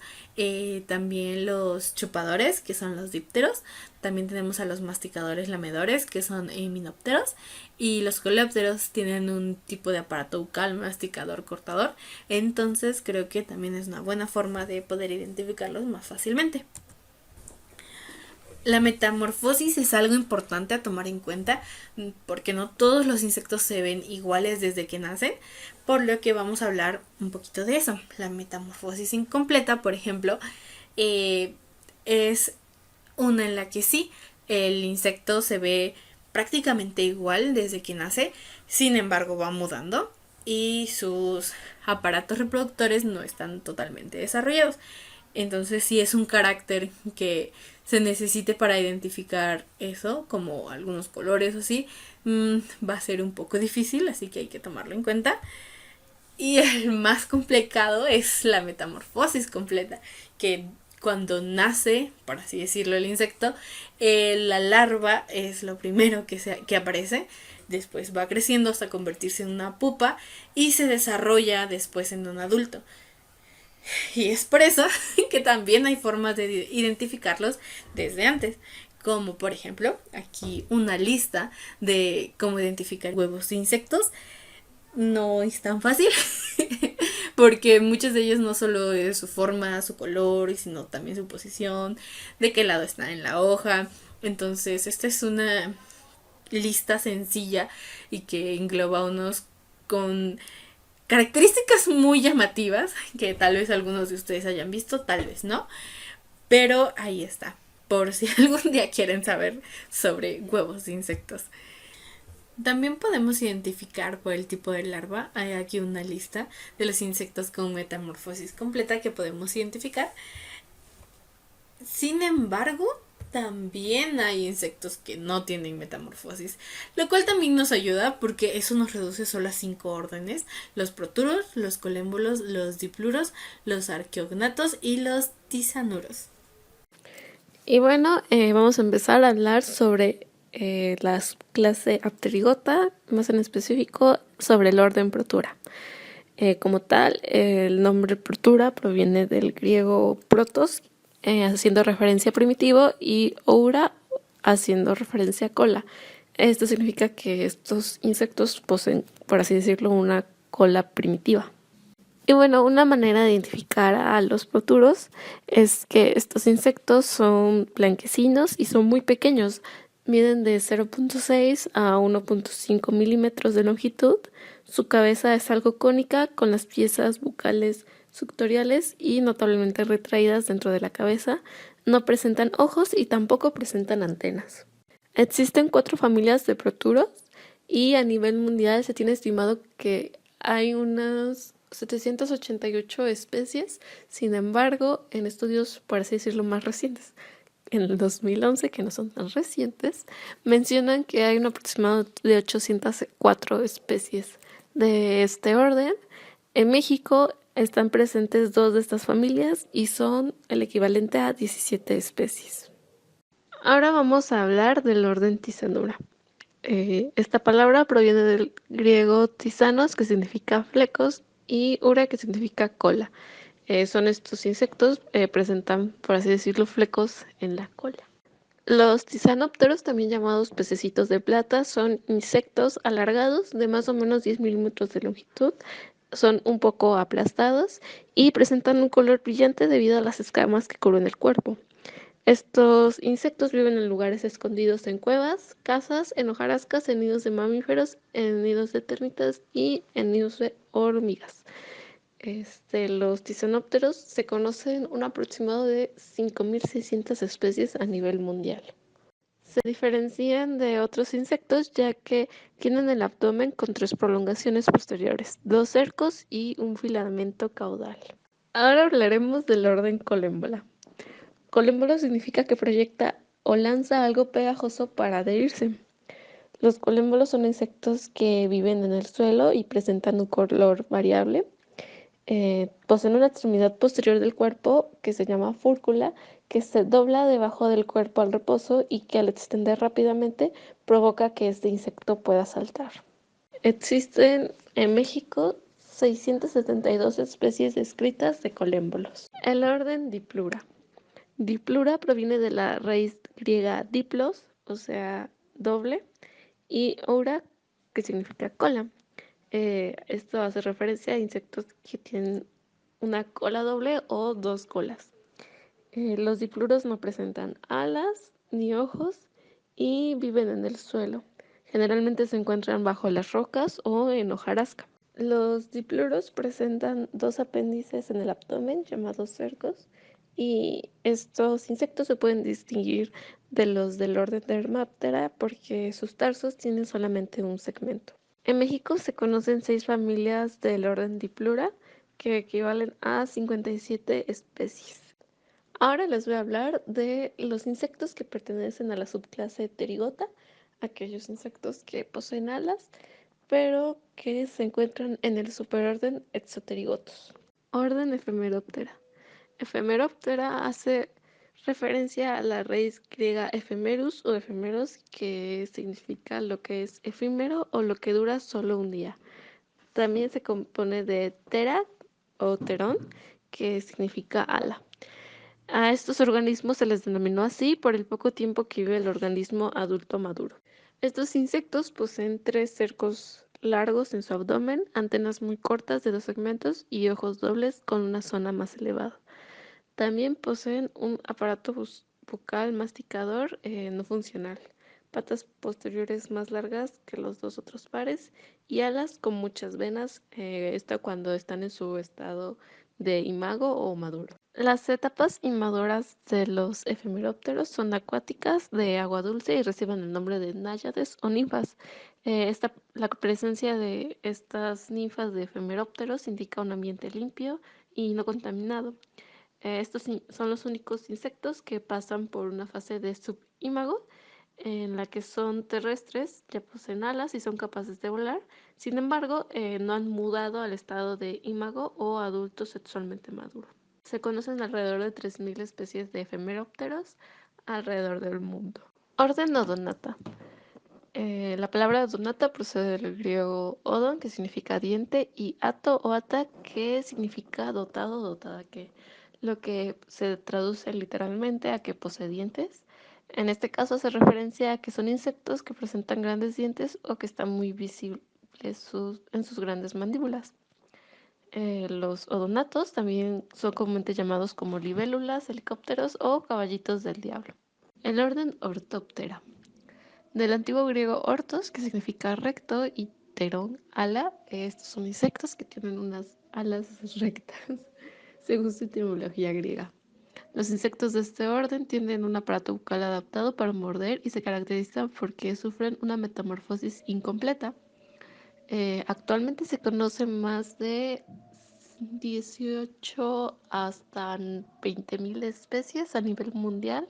también los chupadores, que son los dípteros. También tenemos a los masticadores lamedores, que son himenópteros, y los coleópteros tienen un tipo de aparato bucal masticador cortador. Entonces creo que también es una buena forma de poder identificarlos más fácilmente. La metamorfosis es algo importante a tomar en cuenta, porque no todos los insectos se ven iguales desde que nacen, por lo que vamos a hablar un poquito de eso. La metamorfosis incompleta, por ejemplo, es una en la que sí, el insecto se ve prácticamente igual desde que nace, sin embargo va mudando y sus aparatos reproductores no están totalmente desarrollados. Entonces sí es un carácter que se necesite para identificar eso, como algunos colores o así, va a ser un poco difícil, así que hay que tomarlo en cuenta. Y el más complicado es la metamorfosis completa, que cuando nace, por así decirlo, el insecto, la larva es lo primero que aparece. Después va creciendo hasta convertirse en una pupa y se desarrolla después en un adulto. Y es por eso que también hay formas de identificarlos desde antes. Como por ejemplo, aquí una lista de cómo identificar huevos de insectos. No es tan fácil, porque muchos de ellos no solo es su forma, su color, sino también su posición, de qué lado está en la hoja. Entonces, esta es una lista sencilla y que engloba unos con características muy llamativas, que tal vez algunos de ustedes hayan visto, tal vez no, pero ahí está, por si algún día quieren saber sobre huevos de insectos. También podemos identificar por el tipo de larva. Hay aquí una lista de los insectos con metamorfosis completa que podemos identificar. Sin embargo, también hay insectos que no tienen metamorfosis, lo cual también nos ayuda porque eso nos reduce solo a 5 órdenes: los proturos, los colémbolos, los dipluros, los arqueognatos y los tisanuros. Y bueno, vamos a empezar a hablar sobre la clase Apterygota, más en específico sobre el orden Protura. Como tal, el nombre Protura proviene del griego protos, haciendo referencia a primitivo, y oura, haciendo referencia a cola. Esto significa que estos insectos poseen, por así decirlo, una cola primitiva. Y bueno, una manera de identificar a los proturos es que estos insectos son blanquecinos y son muy pequeños. Miden de 0.6 a 1.5 milímetros de longitud. Su cabeza es algo cónica, con las piezas bucales suctoriales y notablemente retraídas dentro de la cabeza. No presentan ojos y tampoco presentan antenas. Existen 4 familias de proturos y a nivel mundial se tiene estimado que hay unas 788 especies. Sin embargo, en estudios, por así decirlo, más recientes, en el 2011, que no son tan recientes, mencionan que hay un aproximado de 804 especies de este orden. En México están presentes 2 de estas familias y son el equivalente a 17 especies. Ahora vamos a hablar del orden Tisanura. Esta palabra proviene del griego tisanos, que significa flecos, y ura, que significa cola. Son estos insectos, presentan, por así decirlo, flecos en la cola. Los tisanópteros, también llamados pececitos de plata, son insectos alargados de más o menos 10 milímetros de longitud. Son un poco aplastados y presentan un color brillante debido a las escamas que cubren el cuerpo. Estos insectos viven en lugares escondidos en cuevas, casas, en hojarascas, en nidos de mamíferos, en nidos de termitas y en nidos de hormigas. Los tisanópteros se conocen un aproximado de 5.600 especies a nivel mundial. Se diferencian de otros insectos ya que tienen el abdomen con 3 prolongaciones posteriores, 2 cercos y un filamento caudal. Ahora hablaremos del orden colémbola. Colémbolo significa que proyecta o lanza algo pegajoso para adherirse. Los colémbolos son insectos que viven en el suelo y presentan un color variable. Poseen una extremidad posterior del cuerpo que se llama fúrcula, que se dobla debajo del cuerpo al reposo y que al extender rápidamente provoca que este insecto pueda saltar. Existen en México 672 especies descritas de colémbolos. El orden Diplura. Diplura proviene de la raíz griega diplos, o sea, doble, y oura, que significa cola. Esto hace referencia a insectos que tienen una cola doble o dos colas. Los dipluros no presentan alas ni ojos y viven en el suelo. Generalmente se encuentran bajo las rocas o en hojarasca. Los dipluros presentan dos apéndices en el abdomen llamados cercos y estos insectos se pueden distinguir de los del orden Dermaptera porque sus tarsos tienen solamente un segmento. En México se conocen 6 familias del orden Diplura que equivalen a 57 especies. Ahora les voy a hablar de los insectos que pertenecen a la subclase Pterigota, aquellos insectos que poseen alas, pero que se encuentran en el superorden Exoterigotos. Orden Ephemeroptera. Ephemeroptera hace referencia a la raíz griega ephemerus o ephemeros, que significa lo que es efímero o lo que dura solo un día. También se compone de tera o terón, que significa ala. A estos organismos se les denominó así por el poco tiempo que vive el organismo adulto maduro. Estos insectos poseen 3 cercos largos en su abdomen, antenas muy cortas de 2 segmentos y ojos dobles con una zona más elevada. También poseen un aparato bucal masticador no funcional, patas posteriores más largas que los 2 otros pares y alas con muchas venas, esto cuando están en su estado de imago o maduro. Las etapas inmaduras de los efemerópteros son acuáticas de agua dulce y reciben el nombre de náyades o ninfas. La presencia de estas ninfas de efemerópteros indica un ambiente limpio y no contaminado. Estos son los únicos insectos que pasan por una fase de subímago en la que son terrestres, ya poseen alas y son capaces de volar. Sin embargo, no han mudado al estado de ímago o adulto sexualmente maduro. Se conocen alrededor de 3.000 especies de efemerópteros alrededor del mundo. Orden Odonata. La palabra odonata procede del griego odon, que significa diente, y ato o ata, que significa dotado, dotada, lo que se traduce literalmente a que posee dientes. En este caso hace referencia a que son insectos que presentan grandes dientes o que están muy visibles en sus grandes mandíbulas. Los odonatos también son comúnmente llamados como libélulas, helicópteros o caballitos del diablo. El orden Orthoptera. Del antiguo griego ortos, que significa recto, y terón, ala. Estos son insectos que tienen unas alas rectas, según su etimología griega. Los insectos de este orden tienen un aparato bucal adaptado para morder y se caracterizan porque sufren una metamorfosis incompleta. Actualmente se conocen más de 18 hasta 20.000 especies a nivel mundial,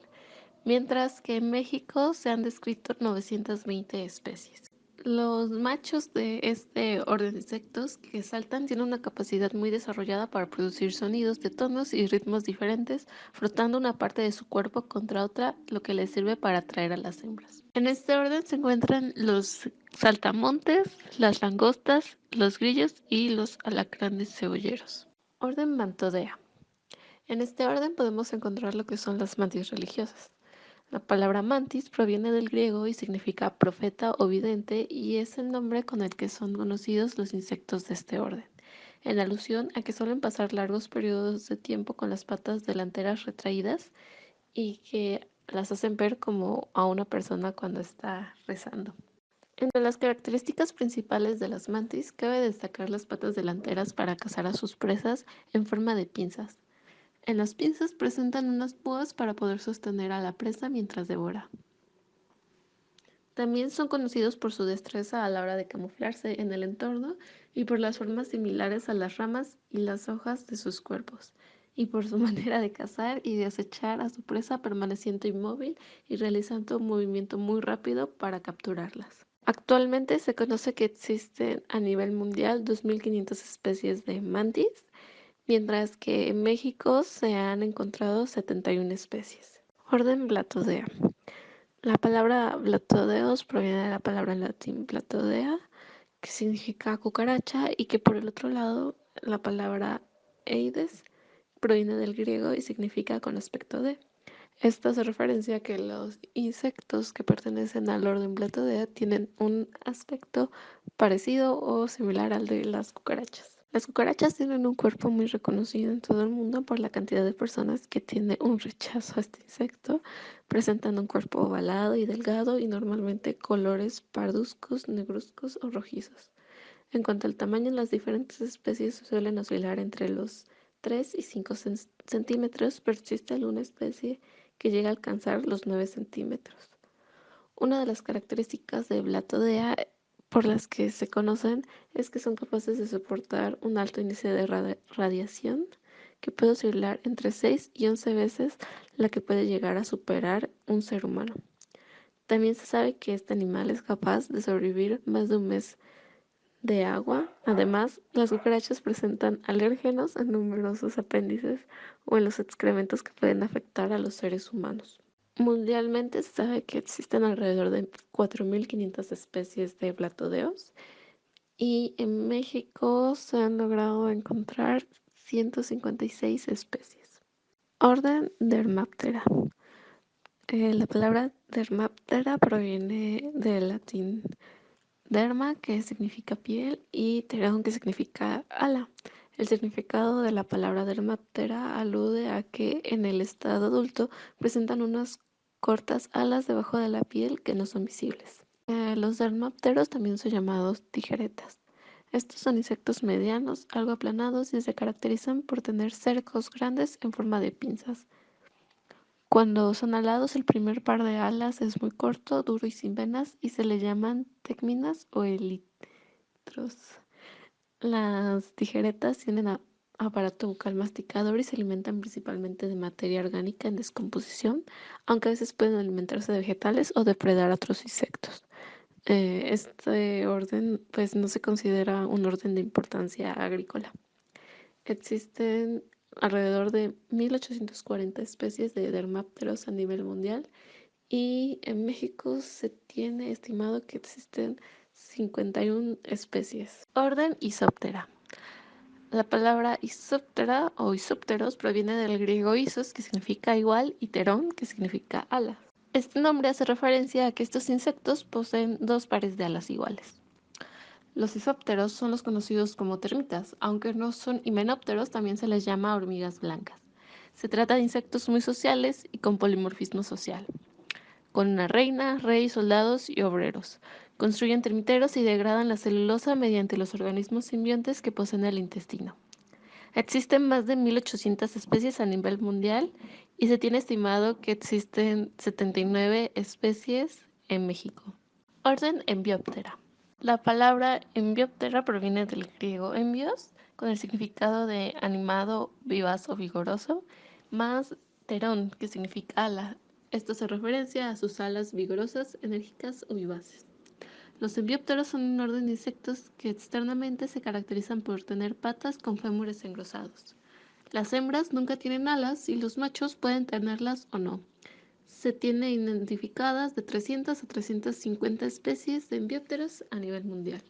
mientras que en México se han descrito 920 especies. Los machos de este orden de insectos que saltan tienen una capacidad muy desarrollada para producir sonidos de tonos y ritmos diferentes, frotando una parte de su cuerpo contra otra, lo que les sirve para atraer a las hembras. En este orden se encuentran los saltamontes, las langostas, los grillos y los alacranes cebolleros. Orden Mantodea. En este orden podemos encontrar lo que son las mantis religiosas. La palabra mantis proviene del griego y significa profeta o vidente y es el nombre con el que son conocidos los insectos de este orden, en alusión a que suelen pasar largos periodos de tiempo con las patas delanteras retraídas y que las hacen ver como a una persona cuando está rezando. Entre las características principales de las mantis cabe destacar las patas delanteras para cazar a sus presas en forma de pinzas. En las pinzas presentan unas púas para poder sostener a la presa mientras devora. También son conocidos por su destreza a la hora de camuflarse en el entorno y por las formas similares a las ramas y las hojas de sus cuerpos, y por su manera de cazar y de acechar a su presa permaneciendo inmóvil y realizando un movimiento muy rápido para capturarlas. Actualmente se conoce que existen a nivel mundial 2.500 especies de mantis, mientras que en México se han encontrado 71 especies. Orden Blatodea. La palabra Blatodeos proviene de la palabra en latín Blatodea, que significa cucaracha, y que por el otro lado la palabra Eides proviene del griego y significa con aspecto de. Esto hace referencia a que los insectos que pertenecen al orden Blatodea tienen un aspecto parecido o similar al de las cucarachas. Las cucarachas tienen un cuerpo muy reconocido en todo el mundo por la cantidad de personas que tiene un rechazo a este insecto, presentando un cuerpo ovalado y delgado y normalmente colores parduzcos, negruzcos o rojizos. En cuanto al tamaño, las diferentes especies suelen oscilar entre los 3 y 5 centímetros, pero existe alguna especie que llega a alcanzar los 9 centímetros. Una de las características de Blatodea por las que se conocen es que son capaces de soportar un alto índice de radiación que puede oscilar entre 6 y 11 veces la que puede llegar a superar un ser humano. También se sabe que este animal es capaz de sobrevivir más de un mes de agua. Además, las cucarachas presentan alérgenos en numerosos apéndices o en los excrementos que pueden afectar a los seres humanos. Mundialmente se sabe que existen alrededor de 4.500 especies de blatodeos y en México se han logrado encontrar 156 especies. Orden Dermaptera. La palabra Dermaptera proviene del latín derma, que significa piel, y pterón, que significa ala. El significado de la palabra dermaptera alude a que en el estado adulto presentan unas cortas alas debajo de la piel que no son visibles. Los dermapteros también son llamados tijeretas. Estos son insectos medianos, algo aplanados y se caracterizan por tener cercos grandes en forma de pinzas. Cuando son alados, el primer par de alas es muy corto, duro y sin venas, y se le llaman tecminas o elitros. Las tijeretas tienen aparato bucal masticador y se alimentan principalmente de materia orgánica en descomposición, aunque a veces pueden alimentarse de vegetales o depredar a otros insectos. Este orden pues no se considera un orden de importancia agrícola. Existen alrededor de 1.840 especies de dermápteros a nivel mundial y en México se tiene estimado que existen 51 especies. Orden Isoptera. La palabra Isoptera o Isópteros proviene del griego isos, que significa igual, y terón, que significa alas. Este nombre hace referencia a que estos insectos poseen dos pares de alas iguales. Los isópteros son los conocidos como termitas, aunque no son himenópteros, también se les llama hormigas blancas. Se trata de insectos muy sociales y con polimorfismo social, con una reina, rey, soldados y obreros. Construyen termiteros y degradan la celulosa mediante los organismos simbiontes que poseen el intestino. Existen más de 1.800 especies a nivel mundial y se tiene estimado que existen 79 especies en México. Orden Enbioptera. La palabra Enbioptera proviene del griego enbios, con el significado de animado, vivaz o vigoroso, más terón, que significa ala. Esto hace referencia a sus alas vigorosas, enérgicas o vivaces. Los enbiópteros son un orden de insectos que externamente se caracterizan por tener patas con fémures engrosados. Las hembras nunca tienen alas y los machos pueden tenerlas o no. Se tiene identificadas de 300 a 350 especies de enbiópteros a nivel mundial.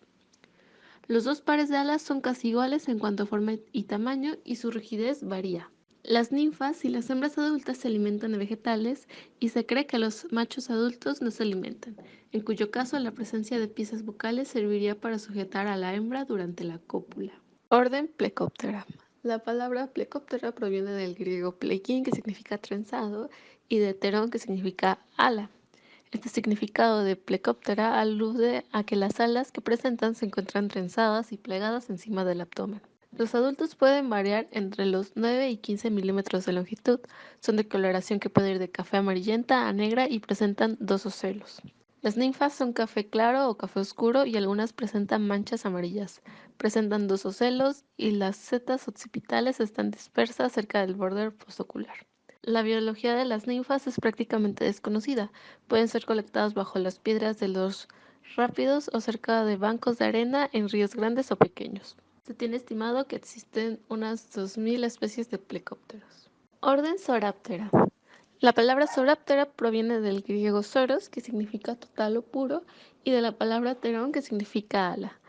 Los dos pares de alas son casi iguales en cuanto a forma y tamaño y su rigidez varía. Las ninfas y las hembras adultas se alimentan de vegetales y se cree que los machos adultos no se alimentan, en cuyo caso la presencia de piezas bucales serviría para sujetar a la hembra durante la cópula. Orden Plecoptera. La palabra Plecoptera proviene del griego plekin, que significa trenzado, y de terón, que significa ala. Este significado de Plecoptera alude a que las alas que presentan se encuentran trenzadas y plegadas encima del abdomen. Los adultos pueden variar entre los 9 y 15 milímetros de longitud. Son de coloración que puede ir de café amarillenta a negra y presentan dos ocelos. Las ninfas son café claro o café oscuro y algunas presentan manchas amarillas. Presentan dos ocelos y las setas occipitales están dispersas cerca del borde postocular. La biología de las ninfas es prácticamente desconocida. Pueden ser colectadas bajo las piedras de los rápidos o cerca de bancos de arena en ríos grandes o pequeños. Se tiene estimado que existen unas 2000 especies de plecópteros. Orden Zooptera. La palabra Zooptera proviene del griego zoros, que significa total o puro, y de la palabra pterón, que significa ala.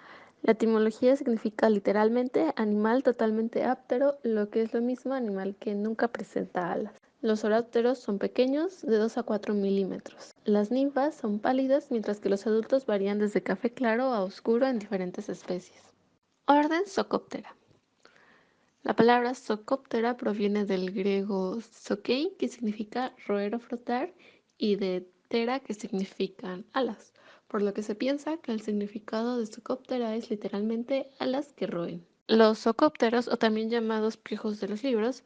La etimología significa literalmente animal totalmente áptero, lo que es lo mismo animal que nunca presenta alas. Los zoopteros son pequeños, de 2 a 4 milímetros. Las ninfas son pálidas, mientras que los adultos varían desde café claro a oscuro en diferentes especies. Orden Zooptera. La palabra Zooptera proviene del griego zokein, que significa roer o frotar, y de ptera, que significan alas, por lo que se piensa que el significado de Zooptera es literalmente alas que roen. Los zoopteros, o también llamados piojos de los libros,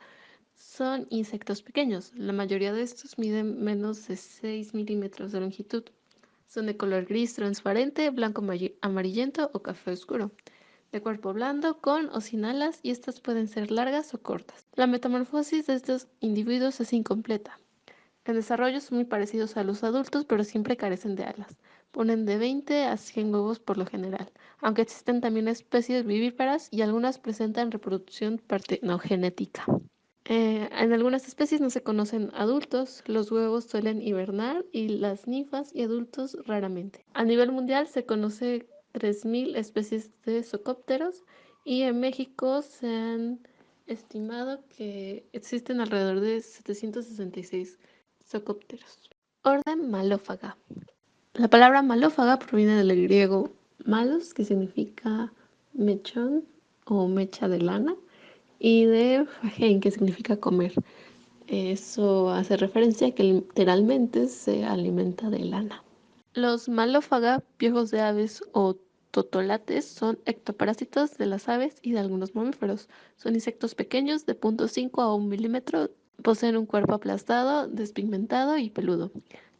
son insectos pequeños. La mayoría de estos miden menos de 6 milímetros de longitud. Son de color gris transparente, blanco amarillento o café oscuro, de cuerpo blando, con o sin alas, y estas pueden ser largas o cortas. La metamorfosis de estos individuos es incompleta. En desarrollo son muy parecidos a los adultos, pero siempre carecen de alas. Ponen de 20 a 100 huevos por lo general, aunque existen también especies vivíparas y algunas presentan reproducción partenogenética. En algunas especies no se conocen adultos, los huevos suelen hibernar y las ninfas y adultos raramente. A nivel mundial se conoce 3000 especies de zoopteros y en México se han estimado que existen alrededor de 766 zoopteros. Orden Malófaga. La palabra malófaga proviene del griego malos, que significa mechón o mecha de lana, y de fagen, que significa comer. Eso hace referencia a que literalmente se alimenta de lana. Los malófaga, piojos de aves o totolates, son ectoparásitos de las aves y de algunos mamíferos. Son insectos pequeños de 0.5 a 1 milímetro. Poseen un cuerpo aplastado, despigmentado y peludo.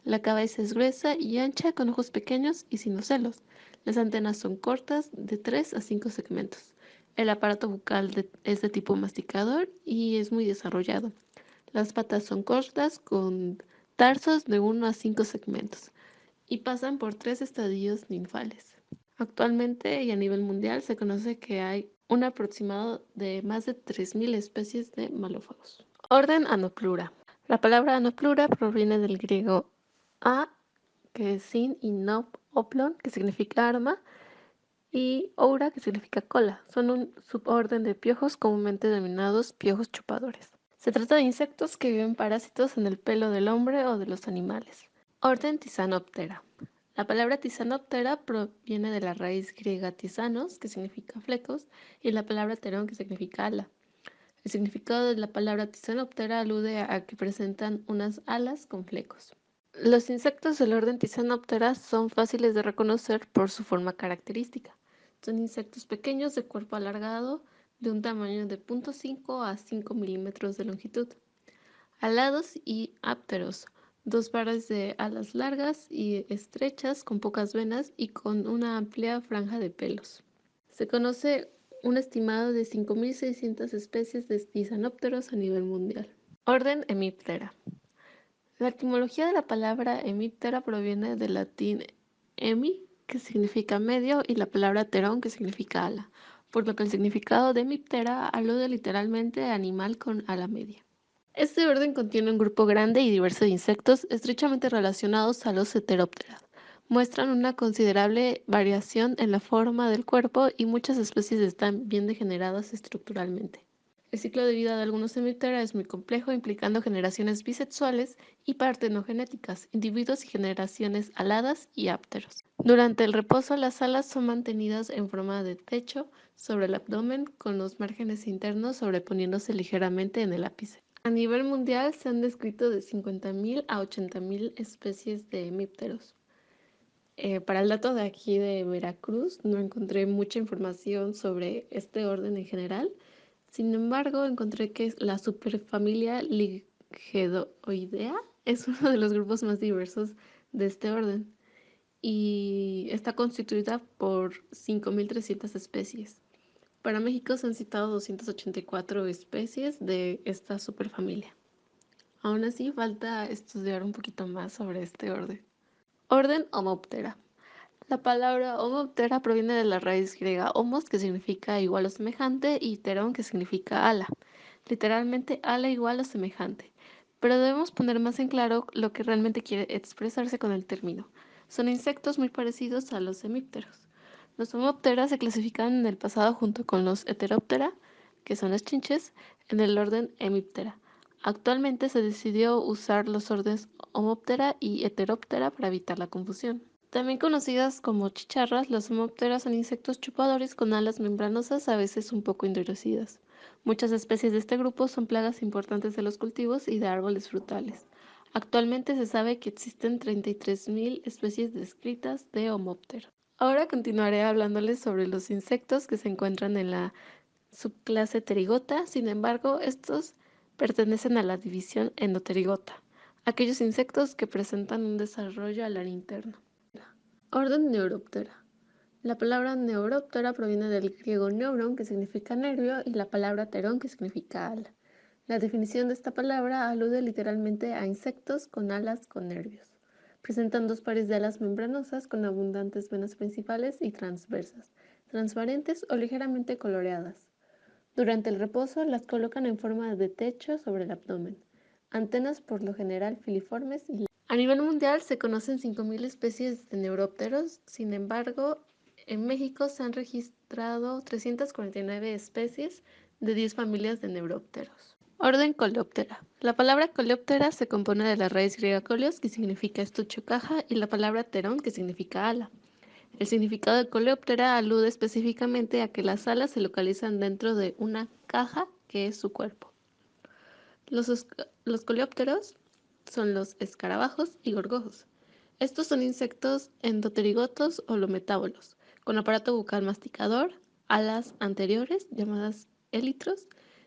La cabeza es gruesa y ancha, con ojos pequeños y sin ocelos. Las antenas son cortas, de 3 a 5 segmentos. El aparato bucal es de tipo masticador y es muy desarrollado. Las patas son cortas, con tarsos de 1 a 5 segmentos, y pasan por 3 estadios ninfales. Actualmente y a nivel mundial se conoce que hay un aproximado de más de 3000 especies de malófagos. Orden Anoplura. La palabra Anoplura proviene del griego a, que es sin, y nop, oplon, que significa arma, y oura, que significa cola. Son un suborden de piojos comúnmente denominados piojos chupadores. Se trata de insectos que viven parásitos en el pelo del hombre o de los animales. Orden Tisanoptera. La palabra Tisanoptera proviene de la raíz griega tisanos, que significa flecos, y la palabra terón, que significa ala. El significado de la palabra Tisanoptera alude a que presentan unas alas con flecos. Los insectos del orden Tisanoptera son fáciles de reconocer por su forma característica. Son insectos pequeños de cuerpo alargado, de un tamaño de 0.5 a 5 milímetros de longitud, alados y ápteros, dos pares de alas largas y estrechas con pocas venas y con una amplia franja de pelos. Se conoce un estimado de 5.600 especies de tisanópteros a nivel mundial. Orden Hemiptera. La etimología de la palabra hemiptera proviene del latín hemi, que significa medio, y la palabra terón, que significa ala, por lo que el significado de hemiptera alude literalmente a animal con ala media. Este orden contiene un grupo grande y diverso de insectos estrechamente relacionados a los heterópteros. Muestran una considerable variación en la forma del cuerpo y muchas especies están bien degeneradas estructuralmente. El ciclo de vida de algunos hemiptera es muy complejo, implicando generaciones bisexuales y partenogenéticas, individuos y generaciones aladas y ápteros. Durante el reposo, las alas son mantenidas en forma de techo sobre el abdomen, con los márgenes internos sobreponiéndose ligeramente en el ápice. A nivel mundial se han descrito de 50.000 a 80.000 especies de hemípteros. Para el dato de aquí de Veracruz, no encontré mucha información sobre este orden en general. Sin embargo, encontré que la superfamilia Ligedoidea es uno de los grupos más diversos de este orden. y está constituida por 5.300 especies. Para México se han citado 284 especies de esta superfamilia. Aún así, falta estudiar un poquito más sobre este orden. Orden Homoptera. La palabra Homoptera proviene de la raíz griega homos, que significa igual o semejante, y pteron, que significa ala. Literalmente, ala igual o semejante. Pero debemos poner más en claro lo que realmente quiere expresarse con el término. Son insectos muy parecidos a los hemípteros. Los homópteras se clasifican en el pasado junto con los heteróptera, que son las chinches, en el orden hemíptera. Actualmente se decidió usar los órdenes homóptera y heteróptera para evitar la confusión. También conocidas como chicharras, las homópteras son insectos chupadores con alas membranosas, a veces un poco endurecidas. Muchas especies de este grupo son plagas importantes de los cultivos y de árboles frutales. Actualmente se sabe que existen 33.000 especies descritas de homóptero. Ahora continuaré hablándoles sobre los insectos que se encuentran en la subclase Pterygota. Sin embargo, estos pertenecen a la división Endopterygota, aquellos insectos que presentan un desarrollo alar interno. Orden Neuroptera. La palabra Neuroptera proviene del griego neuron, que significa nervio, y la palabra pteron, que significa ala. La definición de esta palabra alude literalmente a insectos con alas con nervios. Presentan dos pares de alas membranosas con abundantes venas principales y transversas, transparentes o ligeramente coloreadas. Durante el reposo las colocan en forma de techo sobre el abdomen. Antenas por lo general filiformes y a nivel mundial se conocen 5.000 especies de neurópteros. Sin embargo, en México se han registrado 349 especies de 10 familias de neurópteros. Orden Coleoptera. La palabra Coleoptera se compone de la raíz griega coleos, que significa estuche o caja, y la palabra pterón, que significa ala. El significado de Coleoptera alude específicamente a que las alas se localizan dentro de una caja que es su cuerpo. Los coleópteros son los escarabajos y gorgojos. Estos son insectos endopterigotos o lometábolos, con aparato bucal masticador, alas anteriores, llamadas élitros,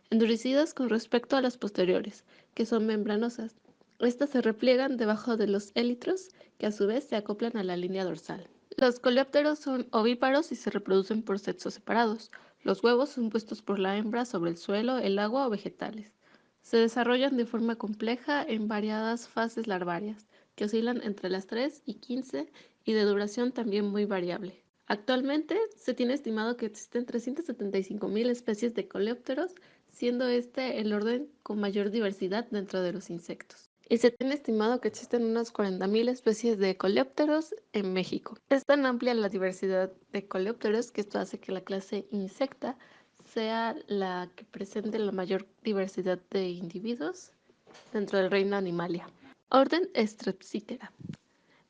endurecidas con respecto a las posteriores, que son membranosas. Estas se repliegan debajo de los élitros, que a su vez se acoplan a la línea dorsal. Los coleópteros son ovíparos y se reproducen por sexos separados. Los huevos son puestos por la hembra sobre el suelo, el agua o vegetales. Se desarrollan de forma compleja en variadas fases larvarias, que oscilan entre las 3 y 15 y de duración también muy variable. Actualmente se tiene estimado que existen 375.000 especies de coleópteros, siendo este el orden con mayor diversidad dentro de los insectos. Y se tiene estimado que existen unas 40.000 especies de coleópteros en México. Es tan amplia la diversidad de coleópteros que esto hace que la clase Insecta sea la que presente la mayor diversidad de individuos dentro del reino Animalia. Orden Strepsitera.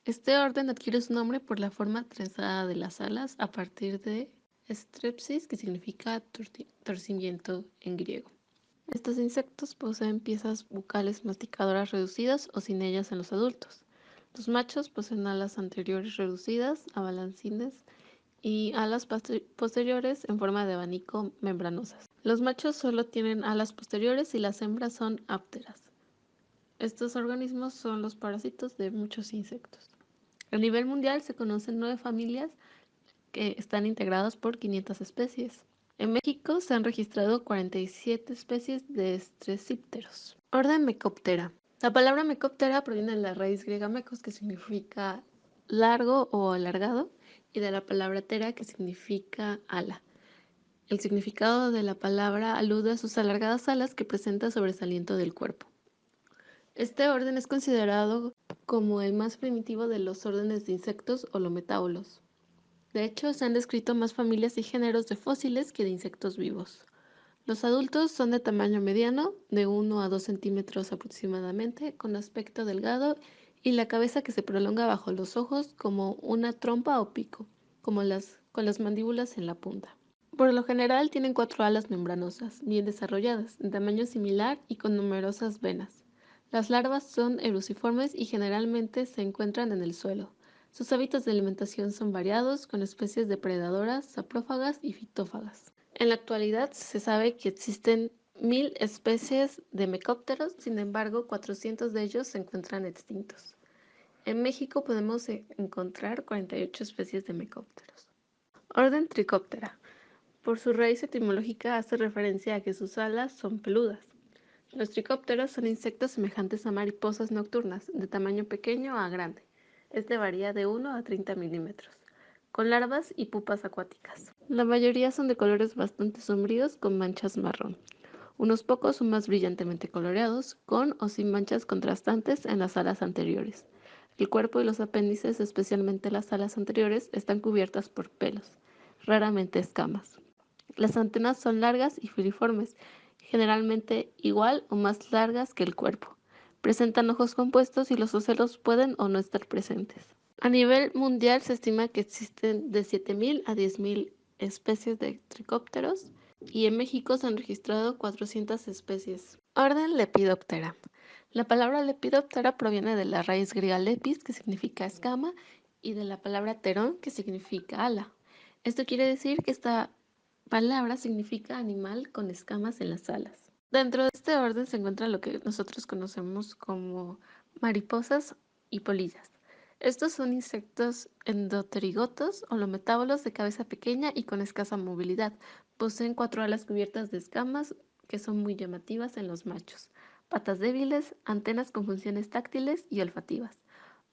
Este orden adquiere su nombre por la forma trenzada de las alas a partir de strepsis, que significa torcimiento en griego. Estos insectos poseen piezas bucales masticadoras reducidas o sin ellas en los adultos. Los machos poseen alas anteriores reducidas a balancines y alas posteriores en forma de abanico membranosas. Los machos solo tienen alas posteriores y las hembras son ápteras. Estos organismos son los parásitos de muchos insectos. A nivel mundial se conocen 9 familias que están integradas por 500 especies. En México se han registrado 47 especies de stresípteros. Orden Mecoptera. La palabra Mecoptera proviene de la raíz griega mecos, que significa largo o alargado, y de la palabra tera, que significa ala. El significado de la palabra alude a sus alargadas alas que presenta sobresaliento del cuerpo. Este orden es considerado como el más primitivo de los órdenes de insectos holometábolos. De hecho, se han descrito más familias y géneros de fósiles que de insectos vivos. Los adultos son de tamaño mediano, de 1 a 2 centímetros aproximadamente, con aspecto delgado y la cabeza que se prolonga bajo los ojos como una trompa o pico, con las mandíbulas en la punta. Por lo general tienen 4 alas membranosas, bien desarrolladas, de tamaño similar y con numerosas venas. Las larvas son eruciformes y generalmente se encuentran en el suelo. Sus hábitos de alimentación son variados, con especies depredadoras, saprófagas y fitófagas. En la actualidad se sabe que existen 1.000 especies de mecópteros, sin embargo 400 de ellos se encuentran extintos. En México podemos encontrar 48 especies de mecópteros. Orden Trichoptera. Por su raíz etimológica hace referencia a que sus alas son peludas. Los tricópteros son insectos semejantes a mariposas nocturnas, de tamaño pequeño a grande. Este varía de 1 a 30 milímetros, con larvas y pupas acuáticas. La mayoría son de colores bastante sombríos con manchas marrón. Unos pocos son más brillantemente coloreados, con o sin manchas contrastantes en las alas anteriores. El cuerpo y los apéndices, especialmente las alas anteriores, están cubiertas por pelos, raramente escamas. Las antenas son largas y filiformes, generalmente igual o más largas que el cuerpo. Presentan ojos compuestos y los ocelos pueden o no estar presentes. A nivel mundial se estima que existen de 7.000 a 10.000 especies de tricópteros y en México se han registrado 400 especies. Orden Lepidoptera. La palabra lepidoptera proviene de la raíz griega lepis, que significa escama, y de la palabra terón, que significa ala. Esto quiere decir que esta palabra significa animal con escamas en las alas. Dentro de este orden se encuentra lo que nosotros conocemos como mariposas y polillas. Estos son insectos endoterigotos o lometábolos de cabeza pequeña y con escasa movilidad. Poseen 4 alas cubiertas de escamas que son muy llamativas en los machos, patas débiles, antenas con funciones táctiles y olfativas,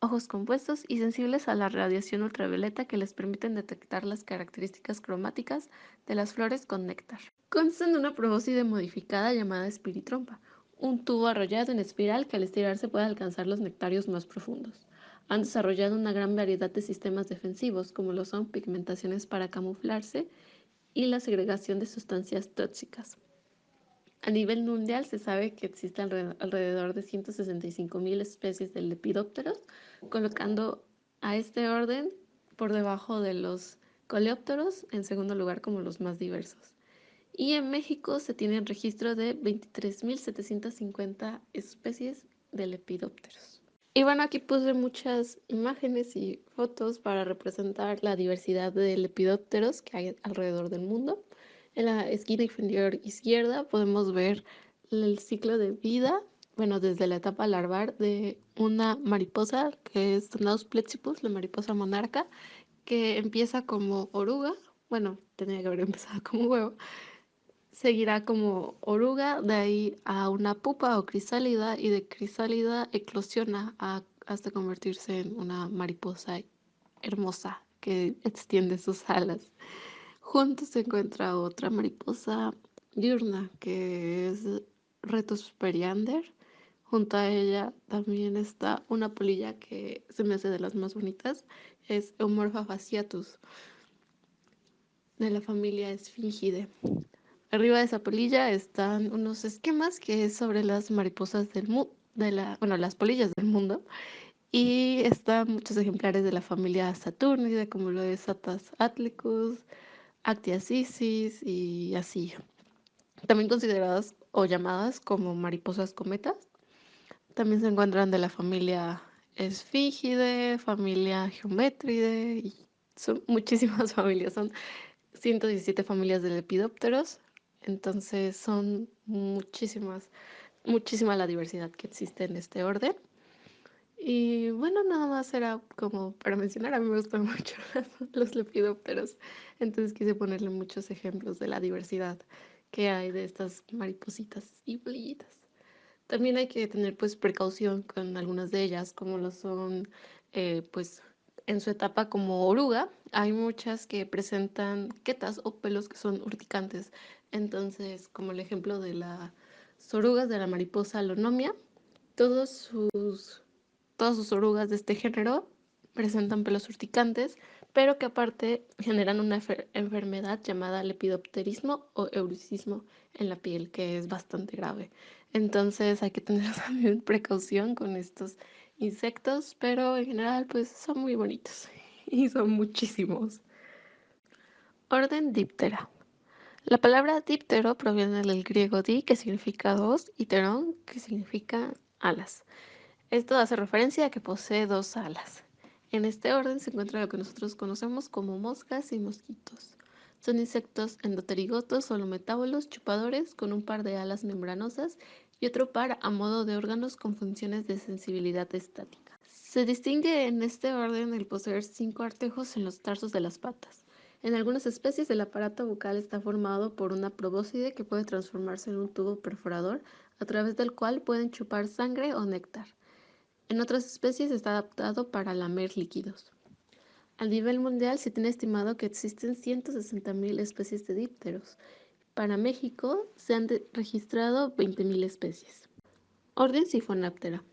ojos compuestos y sensibles a la radiación ultravioleta que les permiten detectar las características cromáticas de las flores con néctar. Constan de una probóscide modificada llamada espiritrompa, un tubo arrollado en espiral que al estirarse puede alcanzar los nectarios más profundos. Han desarrollado una gran variedad de sistemas defensivos, como lo son pigmentaciones para camuflarse y la segregación de sustancias tóxicas. A nivel mundial se sabe que existen alrededor de 165.000 especies de lepidópteros, colocando a este orden por debajo de los coleópteros, en segundo lugar como los más diversos. Y en México se tiene registro de 23.750 especies de lepidópteros. Y bueno, aquí puse muchas imágenes y fotos para representar la diversidad de lepidópteros que hay alrededor del mundo. En la esquina inferior izquierda podemos ver el ciclo de vida, bueno, desde la etapa larval de una mariposa que es Danaus plexippus, la mariposa monarca, que empieza como oruga, bueno, tenía que haber empezado como huevo, seguirá como oruga, de ahí a una pupa o crisálida, y de crisálida eclosiona hasta convertirse en una mariposa hermosa que extiende sus alas. Junto se encuentra otra mariposa diurna que es Retus periander. Junto a ella también está una polilla que se me hace de las más bonitas, es Eumorpha fasciatus, de la familia Esfingidae. Arriba de esa polilla están unos esquemas que es sobre las mariposas del mundo, bueno, las polillas del mundo. Y están muchos ejemplares de la familia Saturnide, como lo es Atas atlicus, Actiasisis y así. También consideradas o llamadas como mariposas cometas. También se encuentran de la familia Esfígide, familia Geometride, y son muchísimas familias, son 117 familias de lepidópteros. Entonces son muchísima la diversidad que existe en este orden. Y bueno, nada más era como para mencionar, a mí me gustan mucho los lepidópteros, entonces quise ponerle muchos ejemplos de la diversidad que hay de estas maripositas y polillitas. También hay que tener pues precaución con algunas de ellas, como lo son pues en su etapa como oruga, hay muchas que presentan quetas o pelos que son urticantes. Entonces, como el ejemplo de las orugas de la mariposa Lonomia, todos sus todas sus orugas de este género presentan pelos urticantes, pero que aparte generan una enfermedad llamada lepidopterismo o euricismo en la piel, que es bastante grave. Entonces hay que tener también precaución con estos insectos, pero en general pues son muy bonitos y son muchísimos. Orden Diptera. La palabra díptero proviene del griego di, que significa dos, y terón, que significa alas. Esto hace referencia a que posee 2 alas. En este orden se encuentra lo que nosotros conocemos como moscas y mosquitos. Son insectos endoterigotos o metábolos chupadores con un par de alas membranosas y otro par a modo de órganos con funciones de sensibilidad estática. Se distingue en este orden el poseer 5 artejos en los tarsos de las patas. En algunas especies el aparato bucal está formado por una probóscide que puede transformarse en un tubo perforador a través del cual pueden chupar sangre o néctar. En otras especies está adaptado para lamer líquidos. A nivel mundial se tiene estimado que existen 160.000 especies de dípteros. Para México se han registrado 20.000 especies. Orden Siphonáptera.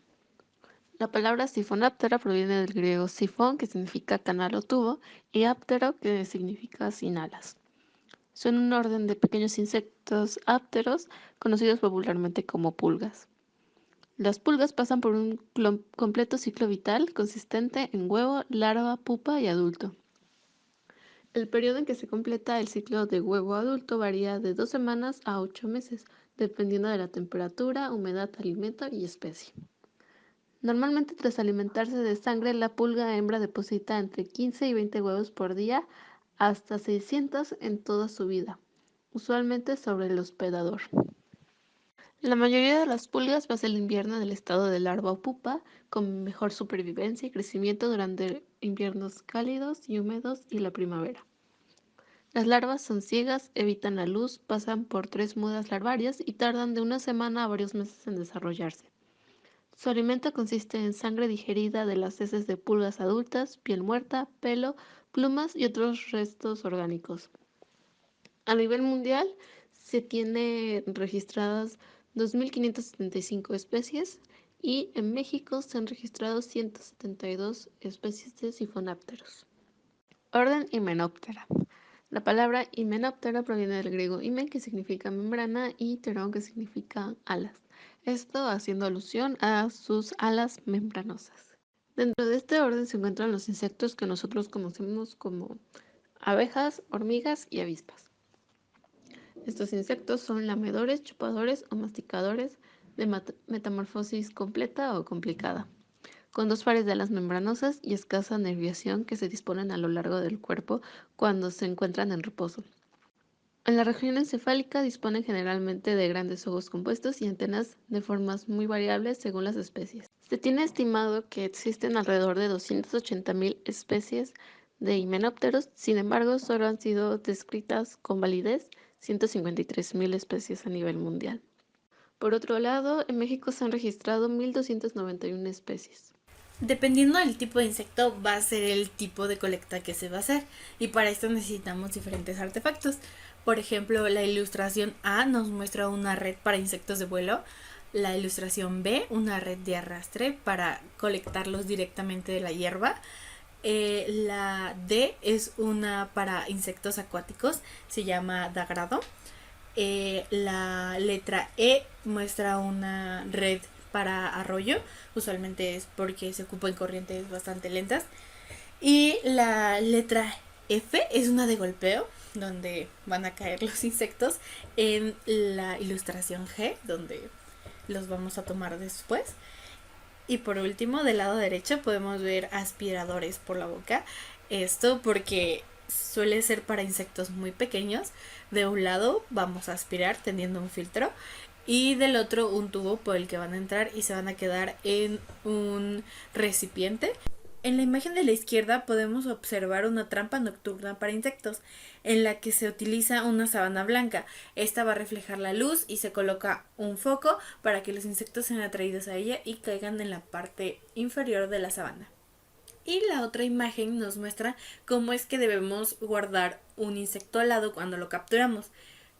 La palabra sifonáptera proviene del griego sifón, que significa canal o tubo, y áptero, que significa sin alas. Son un orden de pequeños insectos ápteros, conocidos popularmente como pulgas. Las pulgas pasan por un completo ciclo vital consistente en huevo, larva, pupa y adulto. El periodo en que se completa el ciclo de huevo adulto varía de 2 semanas a 8 meses, dependiendo de la temperatura, humedad, alimento y especie. Normalmente, tras alimentarse de sangre, la pulga hembra deposita entre 15 y 20 huevos por día, hasta 600 en toda su vida, usualmente sobre el hospedador. La mayoría de las pulgas pasa el invierno en el estado de larva o pupa, con mejor supervivencia y crecimiento durante inviernos cálidos y húmedos y la primavera. Las larvas son ciegas, evitan la luz, pasan por 3 mudas larvarias y tardan de una semana a varios meses en desarrollarse. Su alimento consiste en sangre digerida de las heces de pulgas adultas, piel muerta, pelo, plumas y otros restos orgánicos. A nivel mundial se tiene registradas 2.575 especies y en México se han registrado 172 especies de sifonápteros. Orden Hymenoptera. La palabra Hymenoptera proviene del griego hymen, que significa membrana, y pteron, que significa alas. Esto haciendo alusión a sus alas membranosas. Dentro de este orden se encuentran los insectos que nosotros conocemos como abejas, hormigas y avispas. Estos insectos son lamedores, chupadores o masticadores de metamorfosis completa o complicada, con 2 pares de alas membranosas y escasa nerviación que se disponen a lo largo del cuerpo cuando se encuentran en reposo. En la región encefálica disponen generalmente de grandes ojos compuestos y antenas de formas muy variables según las especies. Se tiene estimado que existen alrededor de 280.000 especies de himenópteros, sin embargo, solo han sido descritas con validez 153.000 especies a nivel mundial. Por otro lado, en México se han registrado 1.291 especies. Dependiendo del tipo de insecto va a ser el tipo de colecta que se va a hacer, y para esto necesitamos diferentes artefactos. Por ejemplo, la ilustración A nos muestra una red para insectos de vuelo, la ilustración B una red de arrastre para colectarlos directamente de la hierba, la D es una para insectos acuáticos, se llama dagrado. La letra E muestra una red para arroyo, usualmente es porque se ocupa en corrientes bastante lentas. Y la letra F es una de golpeo, donde van a caer los insectos. En la ilustración G, donde los vamos a tomar después. Y por último, del lado derecho podemos ver aspiradores por la boca. Esto porque suele ser para insectos muy pequeños. De un lado vamos a aspirar teniendo un filtro y del otro un tubo por el que van a entrar y se van a quedar en un recipiente. En la imagen de la izquierda podemos observar una trampa nocturna para insectos, en la que se utiliza una sábana blanca. Esta va a reflejar la luz y se coloca un foco para que los insectos sean atraídos a ella y caigan en la parte inferior de la sábana. Y la otra imagen nos muestra cómo es que debemos guardar un insecto alado cuando lo capturamos.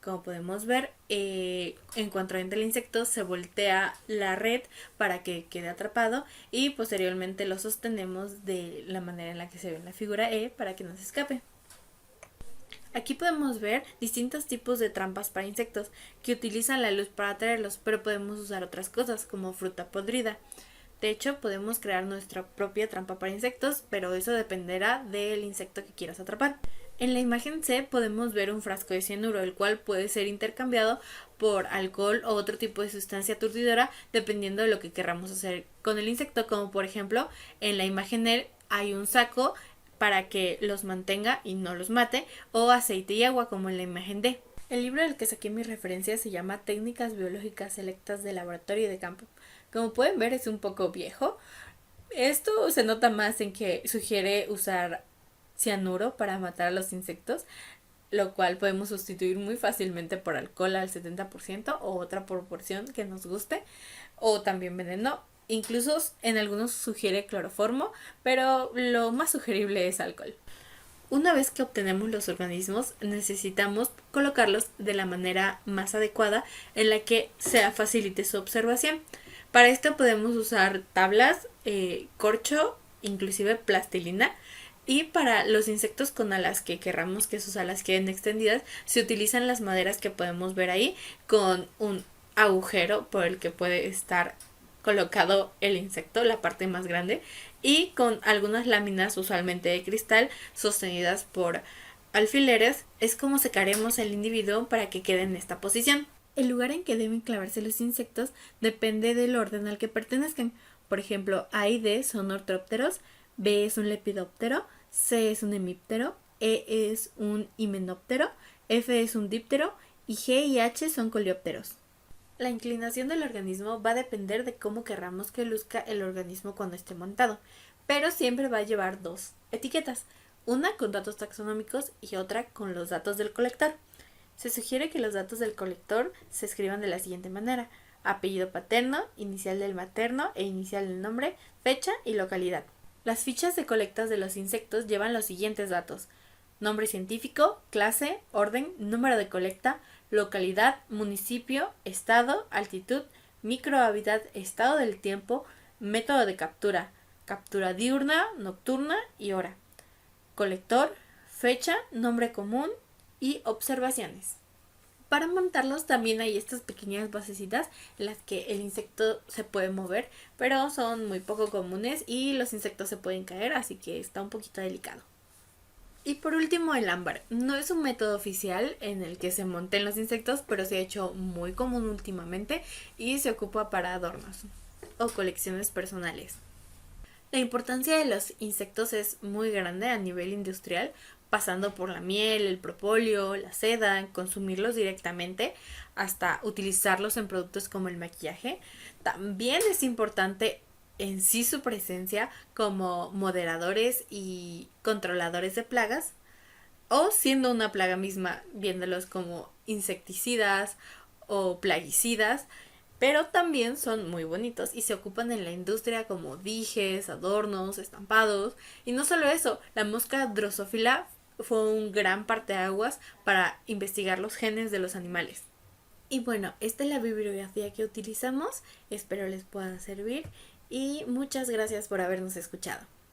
Como podemos ver, en cuanto entra el insecto se voltea la red para que quede atrapado y posteriormente lo sostenemos de la manera en la que se ve en la figura E para que no se escape. Aquí podemos ver distintos tipos de trampas para insectos que utilizan la luz para atraerlos, pero podemos usar otras cosas como fruta podrida. De hecho, podemos crear nuestra propia trampa para insectos, pero eso dependerá del insecto que quieras atrapar. En la imagen C podemos ver un frasco de cianuro, el cual puede ser intercambiado por alcohol o otro tipo de sustancia aturdidora dependiendo de lo que queramos hacer con el insecto, como por ejemplo en la imagen E hay un saco para que los mantenga y no los mate, o aceite y agua como en la imagen D. El libro del que saqué mi referencia se llama Técnicas biológicas selectas de laboratorio y de campo. Como pueden ver, es un poco viejo. Esto se nota más en que sugiere usar cianuro para matar a los insectos, lo cual podemos sustituir muy fácilmente por alcohol al 70% o otra proporción que nos guste, o también veneno. Incluso en algunos sugiere cloroformo, pero lo más sugerible es alcohol. Una vez que obtenemos los organismos, necesitamos colocarlos de la manera más adecuada en la que sea facilite su observación. Para esto podemos usar tablas, corcho, inclusive plastilina. Y para los insectos con alas que querramos que sus alas queden extendidas, se utilizan las maderas que podemos ver ahí con un agujero por el que puede estar colocado el insecto, la parte más grande, y con algunas láminas usualmente de cristal sostenidas por alfileres. Es como secaremos el individuo para que quede en esta posición. El lugar en que deben clavarse los insectos depende del orden al que pertenezcan. Por ejemplo, A y D son ortópteros, B es un lepidóptero, C es un hemíptero, E es un himenóptero, F es un díptero y G y H son coleópteros. La inclinación del organismo va a depender de cómo querramos que luzca el organismo cuando esté montado, pero siempre va a llevar dos etiquetas, una con datos taxonómicos y otra con los datos del colector. Se sugiere que los datos del colector se escriban de la siguiente manera: apellido paterno, inicial del materno e inicial del nombre, fecha y localidad. Las fichas de colectas de los insectos llevan los siguientes datos: nombre científico, clase, orden, número de colecta, localidad, municipio, estado, altitud, microhábitat, estado del tiempo, método de captura, captura diurna, nocturna y hora, colector, fecha, nombre común y observaciones. Para montarlos también hay estas pequeñas basecitas en las que el insecto se puede mover, pero son muy poco comunes y los insectos se pueden caer, así que está un poquito delicado. Y por último, el ámbar. No es un método oficial en el que se monten los insectos, pero se ha hecho muy común últimamente y se ocupa para adornos o colecciones personales. La importancia de los insectos es muy grande a nivel industrial, pasando por la miel, el propóleo, la seda, consumirlos directamente, hasta utilizarlos en productos como el maquillaje. También es importante en sí su presencia como moderadores y controladores de plagas, o siendo una plaga misma, viéndolos como insecticidas o plaguicidas, pero también son muy bonitos y se ocupan en la industria como dijes, adornos, estampados. Y no solo eso, la mosca drosófila fue un gran parteaguas para investigar los genes de los animales. Y bueno, esta es la bibliografía que utilizamos, espero les pueda servir y muchas gracias por habernos escuchado.